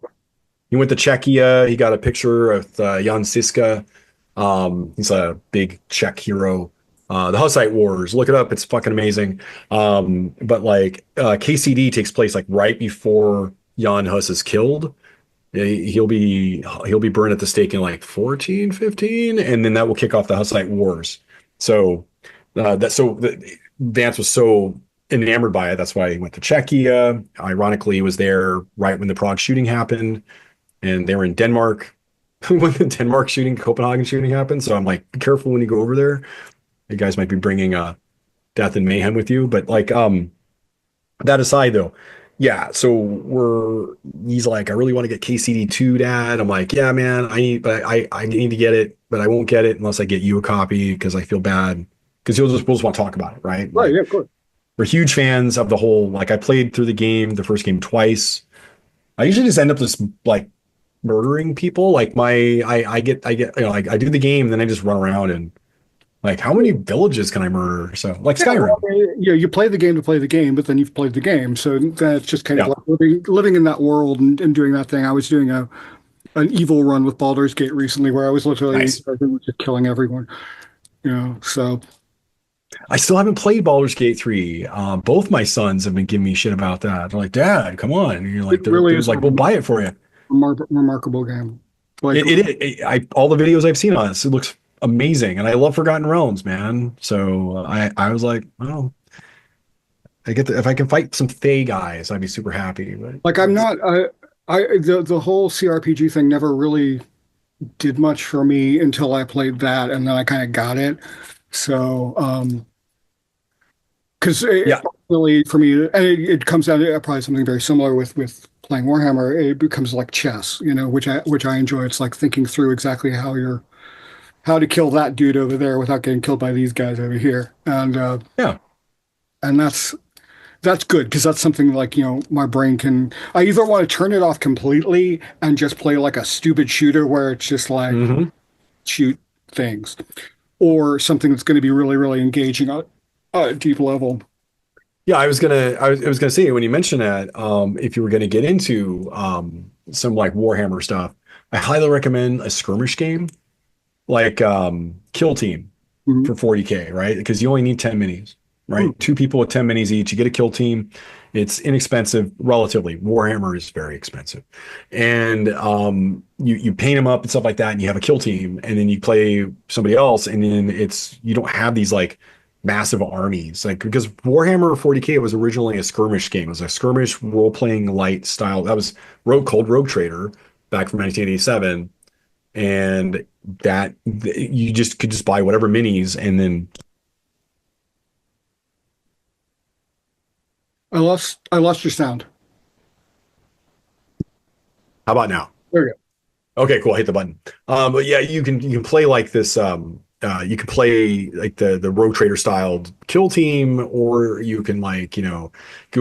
He went to Czechia. He got a picture of Jan Siska. He's a big Czech hero. The Hussite Wars. Look it up. It's fucking amazing. But like KCD takes place like right before Jan Hus is killed. He'll be burned at the stake in like 14, 15, and then that will kick off the Hussite Wars. So Vance was so enamored by it. That's why I went to Czechia. Ironically, was there right when the Prague shooting happened, and they were in Denmark when the Denmark shooting, Copenhagen shooting happened. So I'm like, be careful when you go over there. You guys might be bringing death and mayhem with you. But like, that aside though, yeah. So he's like, I really want to get KCD2, Dad. I'm like, yeah, man, I need to get it, but I won't get it unless I get you a copy because I feel bad because we'll just want to talk about it, right? Right, Like, yeah, of course. we're huge fans of the whole. Like, I played through the first game twice. I usually just end up just like murdering people. Like I get like I do the game, then I just run around and like how many villages can I murder? So like Yeah, well, Skyrim. you play the game to play the game, but then you've played the game, so that's just kind of Yeah, like living in that world and doing that thing. I was doing an evil run with Baldur's Gate recently, where I was literally nice. just killing everyone. So I still haven't played Baldur's Gate 3. Both my sons have been giving me shit about that. They're like, Dad, come on. And you're it like, really they're is a like, we'll buy it for you. remarkable game. Like, All the videos I've seen on this, it looks amazing. And I love Forgotten Realms, man. So I was like, oh, if I can fight some Fey guys, I'd be super happy. But I'm not. The whole CRPG thing never really did much for me until I played that, and then I kind of got it. So, because yeah. really for me, and it comes down to probably something very similar with playing Warhammer. It becomes like chess, which I enjoy. It's like thinking through exactly how to kill that dude over there without getting killed by these guys over here, Yeah. and that's good because that's something like my brain can. I either want to turn it off completely and just play like a stupid shooter where it's just like Hmm. shoot things, or something that's going to be really really engaging at a deep level. Yeah, I was gonna say when you mentioned that, if you were gonna get into some like Warhammer stuff, I highly recommend a skirmish game like Kill Team Mhm. for 40K, right? Because you only need 10 minis, Hmm. right? Two people with 10 minis each. You get a kill team. It's inexpensive, relatively. Warhammer is very expensive. And you paint them up and stuff like that, and you have a kill team, and then you play somebody else, and then you don't have these like massive armies. Like because Warhammer 40K was originally a skirmish game. It was a skirmish role-playing light style. That was called Rogue Trader back from 1987 and you just could just buy whatever minis and then I lost your sound. how about now? There you Okay, cool. Hit the button. But yeah, you can play like this. You can play like the Rogue Trader styled kill team, or you can like go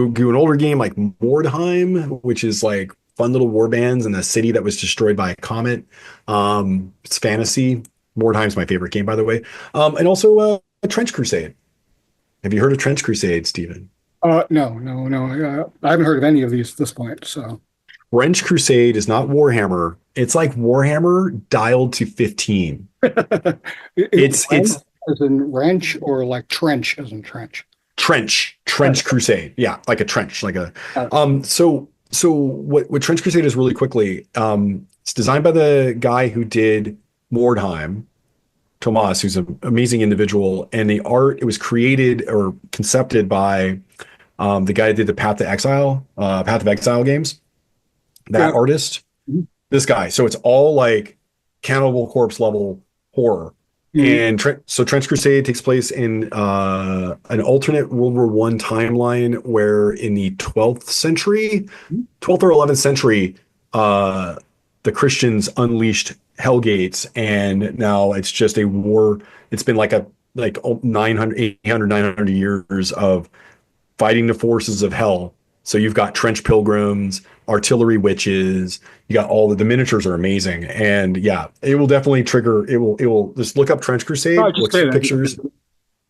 do an older game like Mordheim, which is like fun little war bands in a city that was destroyed by a comet. It's fantasy. Mordheim's my favorite game, by the way. And also Trench Crusade. Have you heard of Trench Crusade, Steven? No, no, no. I haven't heard of any of these at this point. So Trench Crusade is not Warhammer. It's like Warhammer dialed to 15. is It's wrench as in wrench or like trench as in trench? Trench Crusade. Yeah, like a trench, like a Uh, so what Trench Crusade is really quickly, it's designed by the guy who did Mordheim, Tomas, who's an amazing individual, and the art it was created or concepted by the guy that did the Path of Exile games. yeah. That artist, Mhm. this guy. So it's all like Cannibal Corpse level horror. Mhm. And so Trench Crusade takes place in an alternate World War One timeline where in the 12th century, 12th or 11th century, the Christians unleashed Hellgates, and now it's just a war. It's been like 900, 800, 900 years of fighting the forces of hell. So you've got trench pilgrims, artillery witches. You got the miniatures are amazing, and yeah, it will definitely trigger. It will just look up Trench Oh, Crusade, just look say some that. pictures,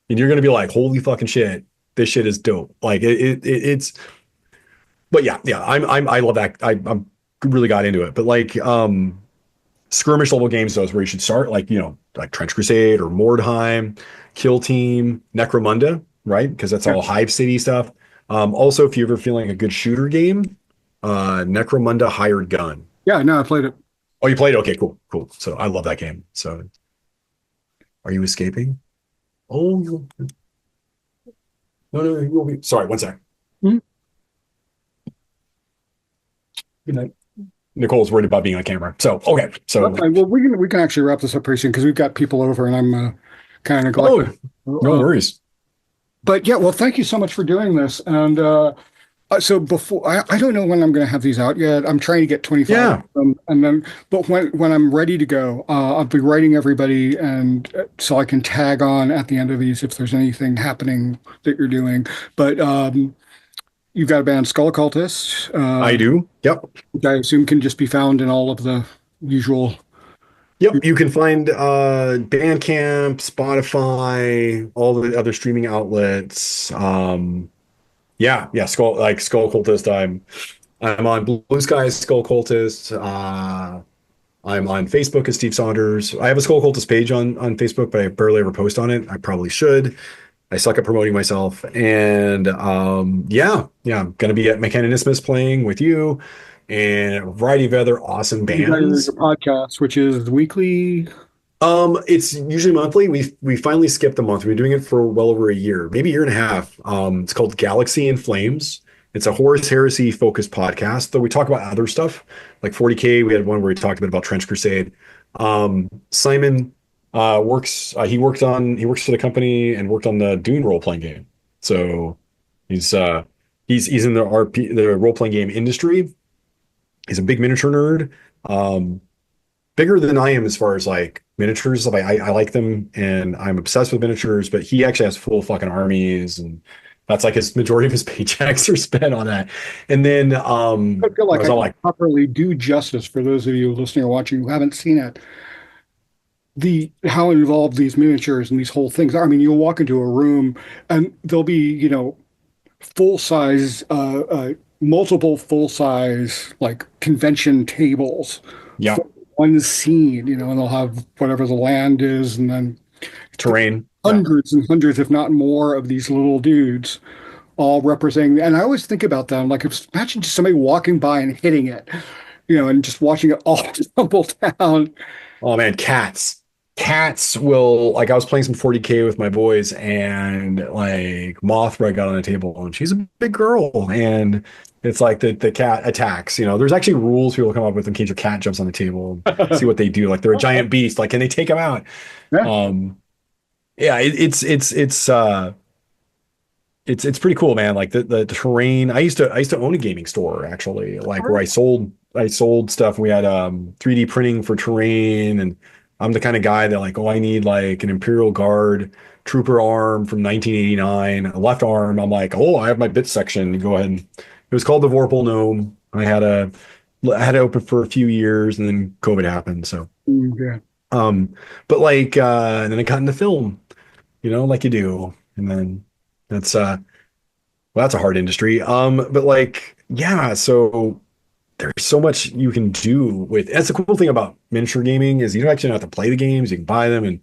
and you're gonna be like, holy fucking shit, this shit is dope. Like it's. But yeah, I love that. I'm really got into it, but like skirmish level games, those where you should start, like like Trench Crusade or Mordheim, Kill Team, Necromunda, right? Because that's Yeah, all Hive City stuff. Also, if you're ever feeling a good shooter game, Necromunda Hired Gun. yeah. No, I played it. Oh, you played? Okay, cool, cool. So I love that game. So are you escaping? Oh, No, no, you'll be sorry, one sec. Hmm? Good night. Nicole's worried about being on camera. So okay. That's So fine. Well, we can actually wrap this up pretty soon because we've got people over and I'm kind of neglecting. oh, no worries. But yeah, well, thank you so much for doing this. And so before, I don't know when I'm going to have these out yet. I'm trying to get 25 of Yeah. them, and then, but when I'm ready to go, I'll be writing everybody, and so I can tag on at the end of these if there's anything happening that you're doing. But you've got a band, Skull Cultist, I do. Yep. which I assume can just be found in all of the usual. Yep, you can find Bandcamp, Spotify, all the other streaming outlets. Yeah, yeah, Skull Cultist. I'm on Blue Sky as Skull Cultist. I'm on Facebook as Steve Saunders. I have a Skull Cultist page on Facebook, but I barely ever post on it. I probably should. I suck at promoting myself. And yeah, yeah, I'm gonna be at Mechanismus playing with you and a variety of other awesome You've got your bands. podcast, which is weekly. It's usually monthly. We finally skipped a month. We've been doing it for well over a year, maybe a year and a half. It's called Galaxy in Flames. It's a Horus Heresy focused podcast, though we talk about other stuff like 40K. We had one where we talked a bit about Trench Crusade. Simon he works for the company and worked on the Dune role playing game. So he's he's in the the role playing game industry. He's a big miniature nerd. Bigger than I am as far as like miniatures. Like I like them and I'm obsessed with miniatures, but he actually has full fucking armies and that's like his majority of his paychecks are spent on that. And then I feel I like was I all can like, properly do justice for those of you listening or watching who haven't seen it. The how involved these miniatures and these whole things are. I mean, you'll walk into a room and there'll be, full size, multiple full size like convention tables yeah, for one scene, and they'll have whatever the land is, and then terrain. Yeah. hundreds and hundreds, if not more, of these little dudes all representing. And I always think about them like if imagine just somebody walking by and hitting it, and just watching it all tumble down. Oh man, cats. Cats will like I was playing some 40K with my boys and like Mothra got on the table and she's a big girl and it's like the cat attacks. There's actually rules people come up with in case your cat jumps on the table, see what they do. Like they're a giant beast. Like can they take them out? Yeah. Um yeah, it's pretty cool, man. Like the terrain. I used to own a gaming store actually, like where I sold stuff. We had 3D printing for terrain, and I'm the kind of guy that like, oh, I need like an Imperial Guard trooper arm from 1989, a left arm. I'm like, oh, I have my bit section. Go ahead. It was called the Vorpal Gnome. I had it open for a few years, and then COVID happened. So, Yeah. but like, and then I got into film, like you do, and then. That's well, that's a hard industry. But like, yeah, so there's so much you can do with that's the cool thing about miniature gaming is you don't actually have to play the games, you can buy them and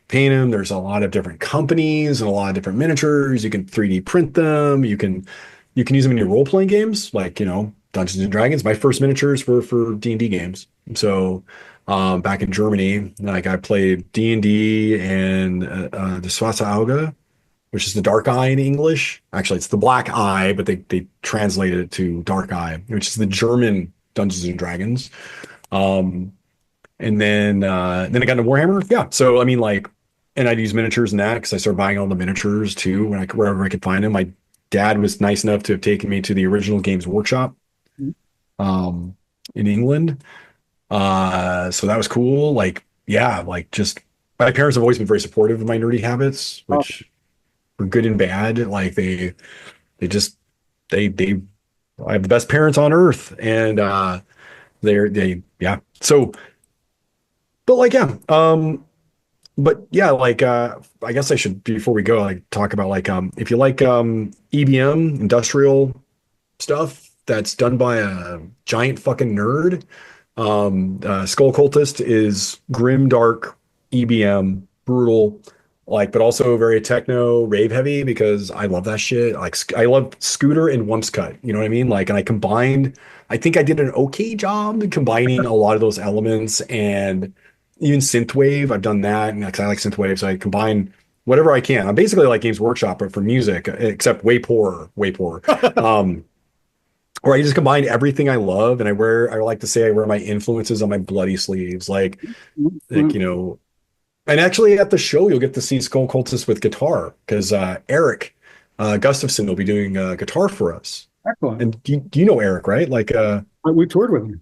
paint them. There's a lot of different companies and a lot of different miniatures. You can 3D print them, you can use them in your role-playing games, like, Dungeons and Dragons. My first miniatures were for D&D games. So back in Germany, like I played D&D and the Schwarze Auge, which is the dark eye in English. Actually, it's the black eye, but they translated it to dark eye, which is the German Dungeons and Dragons. Um, and then I got into Warhammer. Yeah. So I mean, like, and I'd use miniatures in that because I started buying all the miniatures too wherever I could find them. My dad was nice enough to have taken me to the original Games Workshop in England. So that was cool. Like, yeah, like just my parents have always been very supportive of my nerdy habits, Oh, which for good and bad. Like they just they I have the best parents on earth and they yeah. So but like yeah, but yeah, like I guess I should before we go like talk about like if you like EBM industrial stuff that's done by a giant fucking nerd. Skull Cultist is grim, dark, EBM, brutal, like, but also very techno, rave heavy because I love that shit. Like, I love Scooter and Wump's Cut. You know what I mean? Like, and I think I did an okay job combining a lot of those elements and even synthwave. I've done that, and because I like synthwave, so I combine whatever I can. I'm basically like Games Workshop, but for music, except way poorer, way poorer. Um, or I just combine everything I love, and I like to say I wear my influences on my bloody sleeves, like and actually at the show you'll get to see Skull Cultist with guitar because Eric Gustafson will be doing guitar for us. Excellent. And do you know Eric, right? Like We toured with them.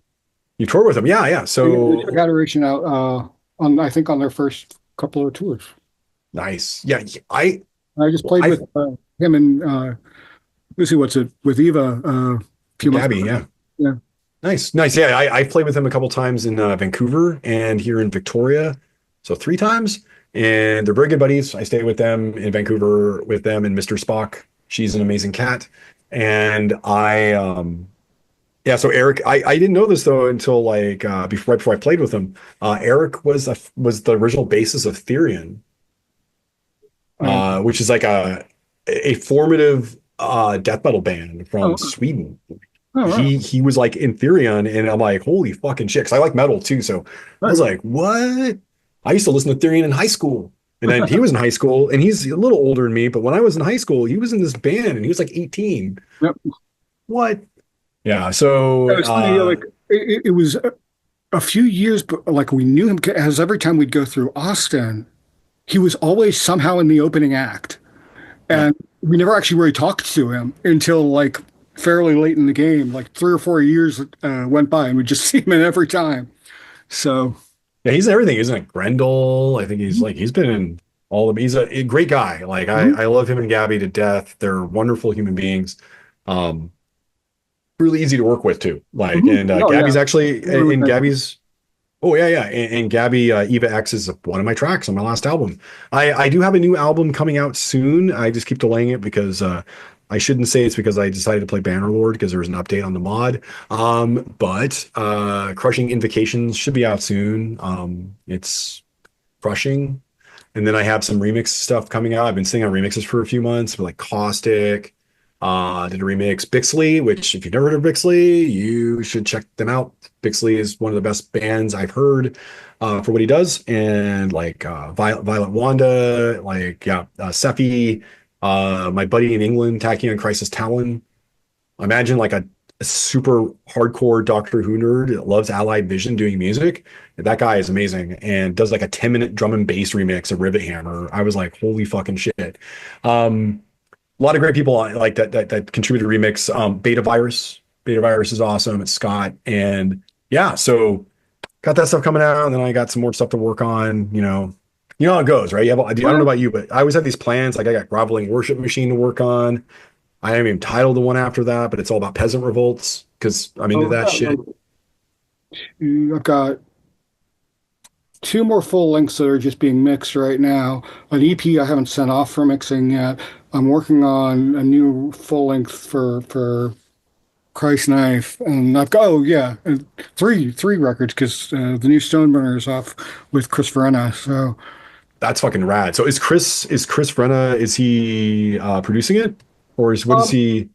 you toured with him, yeah, yeah. They took So Adoration out on I think on their first couple of tours. nice, yeah. I I just played I with him and let's see what's it with Eva a few months Gabby, ago. yeah. Yeah. Nice, nice. Yeah, I played with him a couple times in Vancouver and here in Victoria, so 3 times. And they're very good buddies. I stay with them in Vancouver with them and Mr. Spock. She's an amazing cat. And yeah. So Eric, I didn't know this though until like right before I played with him. Eric was the original bassist of Therion, Oh, which is like a formative death metal band oh, from Sweden. oh, wow. He was like in Therion, and I'm like, holy fucking shit, because I like metal too. So I was Nice. like, what? I used to listen to Therion in high school. And then he was in high school, and he's a little older than me, but when I was in high school, he was in this band and he was like 18. Yep. What? Yeah, so It was funny, like it was a few years, but like we knew him as every time we'd go through Austin, he was always somehow in the opening act. yeah. And we never actually really talked to him until like fairly late in the game, like 3 or 4 years went by and we just see him in every time. So, Yeah, he's in everything. He's in like Grendel. I think he's been in all of them. He's a great guy. Like mhm. I love him and Gabby to death. They're wonderful human beings. Um, really easy to work with too. Like, Mhm. and Oh, yeah. Gabby's actually, Really and nice. Gabby's, oh yeah, yeah. And Gabby, Eva X is one of my tracks on my last album. I do have a new album coming out soon. I just keep delaying it because, I shouldn't say it's because I decided to play Bannerlord because there was an update on the mod. But Crushing Invocations should be out soon. It's crushing. And then I have some remix stuff coming out. I've been singing on remixes for a few months, but like Caustic, did a remix Bixley, which if you've never heard of Bixley, you should check them out. Bixley is one of the best bands I've heard for what he does. And like Violet Wanda, like yeah, Sephi, my buddy in England, Tachyon Crisis Talon. Imagine like a super hardcore Doctor Who nerd that loves Allied Vision doing music. That guy is amazing and does like a 10-minute drum and bass remix of Rivet Hammer. I was like, holy fucking shit. A lot of great people like that contributed to remix. Beta Virus is awesome. It's Scott. And yeah, so got that stuff coming out, and then I got some more stuff to work on, you know how it goes, right? I don't know about you, but I always have these plans. Like I got Groveling Worship Machine to work on. I haven't even titled the one after that, but it's all about peasant revolts because I'm into Oh, that shit. I've got two more full lengths that are just being mixed right now. An EP I haven't sent off for mixing yet. I'm working on a new full length for Christ Knife, and I've got three records because the new Stoneburner is off with Chris Verena. So That's fucking rad. So is Chris Vrenna, is he producing it? Or what is um, he?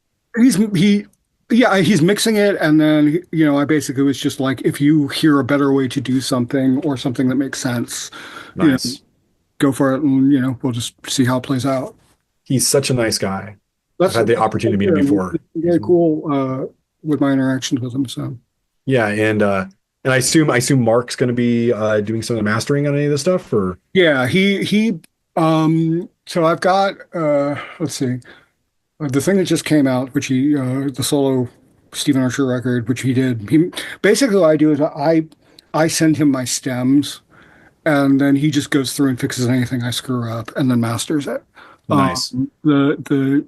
he yeah, he's mixing it, and then I basically was just like, if you hear a better way to do something or something that makes sense, you know, Nice. go for it, and we'll just see how it plays out. He's such a nice guy. I've That's had the opportunity to meet him before. it's very cool with my interactions with him. So Yeah, and I assume Mark's going to be doing some of the mastering on any of this stuff, or yeah, he so I've got let's see. The thing that just came out, which the solo Stephen Archer record, which he did. He basically what I do is I send him my stems, and then he just goes through and fixes anything I screw up, and then masters it. nice, The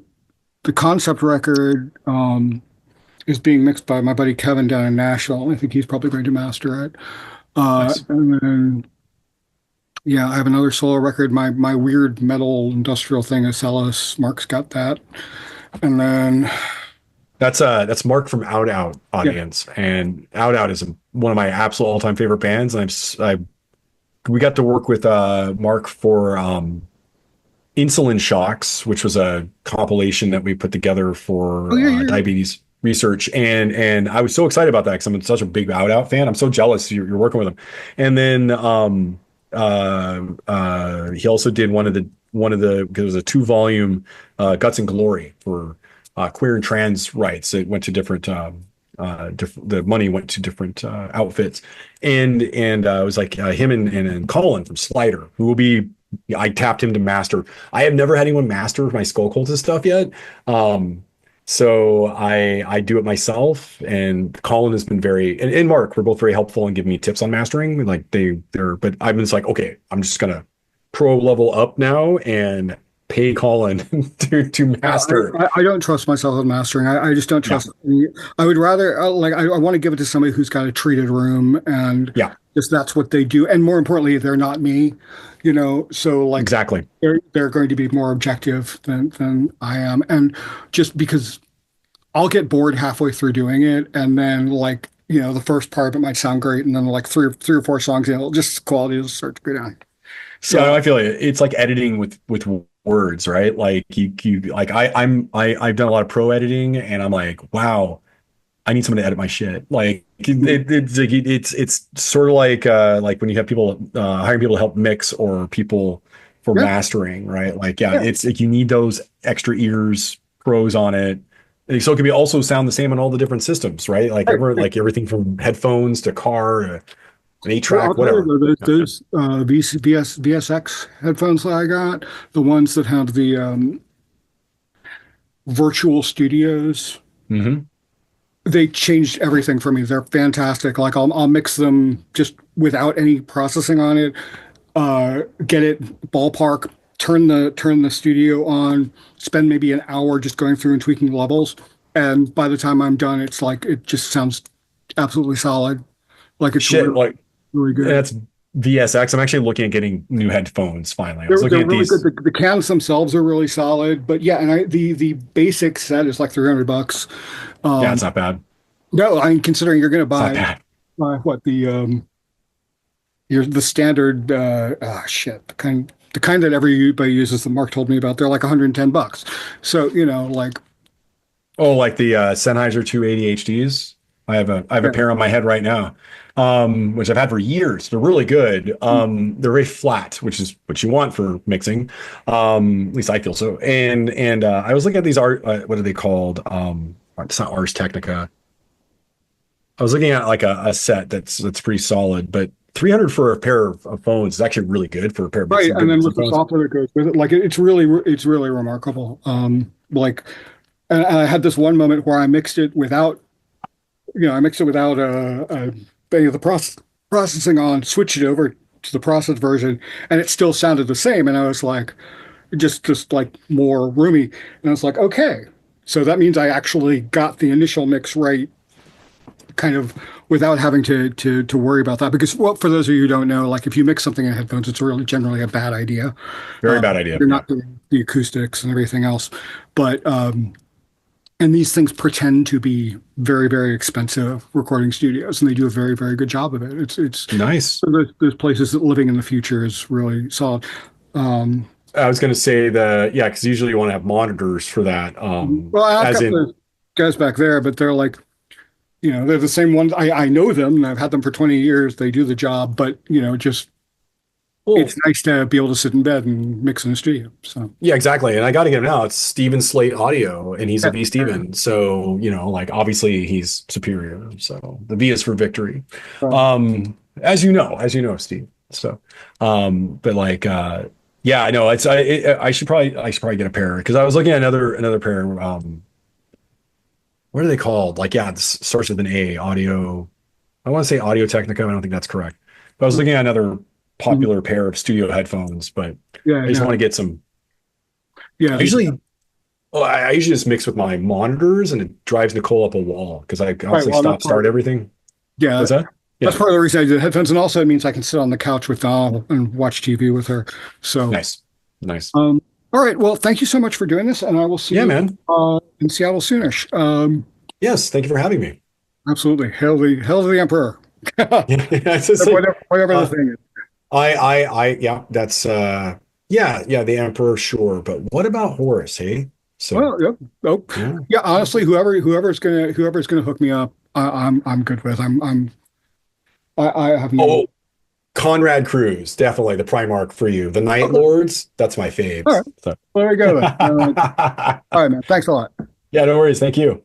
concept record is being mixed by my buddy Kevin down in Nashville. I think he's probably going to master it. nice. And then yeah, I have another solo record. My weird metal industrial thing is Celis. Mark's got that, and then That's Mark from Out Out yeah. audience, and Out Out is one of my absolute all-time favorite bands. And we got to work with Mark for Insulin Shocks, which was a compilation that we put together Oh for yeah, yeah. diabetes research, and I was so excited about that because I'm such a big Out Out fan. I'm so jealous you're working with him. And then he also did one of the because it was a 2-volume Guts and Glory for queer and trans rights. It went to different the money went to different outfits, and it was like him and Colin from Slider, who will be. I tapped him to master. I have never had anyone master my Skull Cultist stuff yet. So I do it myself, and Colin has been and Mark were both very helpful and giving me tips on mastering. Like but I'm just like, okay, I'm just gonna pro level up now and pay Colin to master. I don't trust myself with mastering. I just don't trust. Yeah. I would rather I want to give it to somebody who's got a treated room, and yeah, just that's what they do. And more importantly, they're not me, So like exactly, they're going to be more objective than I am, and just because I'll get bored halfway through doing it, and then like the first part of it might sound great, and then like three or four songs, just quality will start to go down. So yeah, I feel like it's like editing with words, right? Like you like I've done a lot of pro editing, and I'm like, wow, I need someone to edit my shit. Like it's sort of like when you have people hiring people to help mix or people for mastering, right? Like it's like you need those extra ears, pros on it. And so it can also sound the same on all the different systems, right? Like like everything from headphones to car. An 8-track, whatever. Those VSX headphones that I got, the ones that have the virtual studios, they changed everything for me. They're fantastic. Like I'll mix them just without any processing on it, get it ballpark, turn the studio on, spend maybe an hour just going through and tweaking levels, and by the time I'm done, it's like it just sounds absolutely solid. Like it's really good. That's VSX. I'm actually looking at getting new headphones finally. I was looking at really these. Good. The cans themselves are really solid, but yeah, and the basic set is like $300. Yeah, it's not bad. No, I'm considering you're going to buy what the standard the kind that everybody uses that Mark told me about. They're like $110. So like like the Sennheiser 280 HDs. I have a pair on my head right now, which I've had for years. They're really good. They're very flat, which is what you want for mixing. At least I feel so. And I was looking at these what are they called? It's not Ars Technica. I was looking at like a set that's pretty solid, but 300 for a pair of phones is actually really good for a pair of right. And then with the software that goes with it, like it's really remarkable. Like, and I had this one moment where I mixed it without any of the processing on, switched it over to the processed version, and it still sounded the same. And I was like, just like more roomy. And I was like, okay, so that means I actually got the initial mix right, kind of without having to worry about that. Because, well, for those of you who don't know, like if you mix something in headphones, it's really generally a bad idea. Very bad idea. You're not doing the acoustics and everything else, but and these things pretend to be very, very expensive recording studios, and they do a very, very good job of it. It's nice. There's places that living in the future is really solid. I was going to say because usually you want to have monitors for that. Well, I've got the guys back there, but they're like, they're the same ones. I know them, and I've had them for 20 years. They do the job, but just it's nice to be able to sit in bed and mix in a studio. So yeah, exactly. And I got to get him out. It's Steven Slate Audio, and he's a V Steven. So like obviously he's superior. So the V is for victory. As you know, Steve. So, but like, yeah, I know. I should probably get a pair, because I was looking at another pair. What are they called? Like, it starts with an A. Audio. I want to say Audio Technica. I don't think that's correct. But I was looking at another popular pair of studio headphones, but I just want to get some. Yeah, I usually just mix with my monitors, and it drives Nicole up a wall because I constantly start everything. Yeah, what's that? Yeah. That's part of the reason I do the headphones, and also it means I can sit on the couch with Donna and watch TV with her. So nice. All right. Well, thank you so much for doing this, and I will see you in Seattle soonish. Yes, thank you for having me. Absolutely. Hail the Emperor. Whatever the thing is. That's the Emperor, sure, but what about Horus? Hey, so yeah. Honestly, whoever's gonna hook me up, I'm good with. I have no. Conrad Cruz, definitely the Primarch for you. The Night Okay. Lords, that's my All faves. right. Well, there we go then. All right, man. Thanks a lot. Yeah, no worries. Thank you.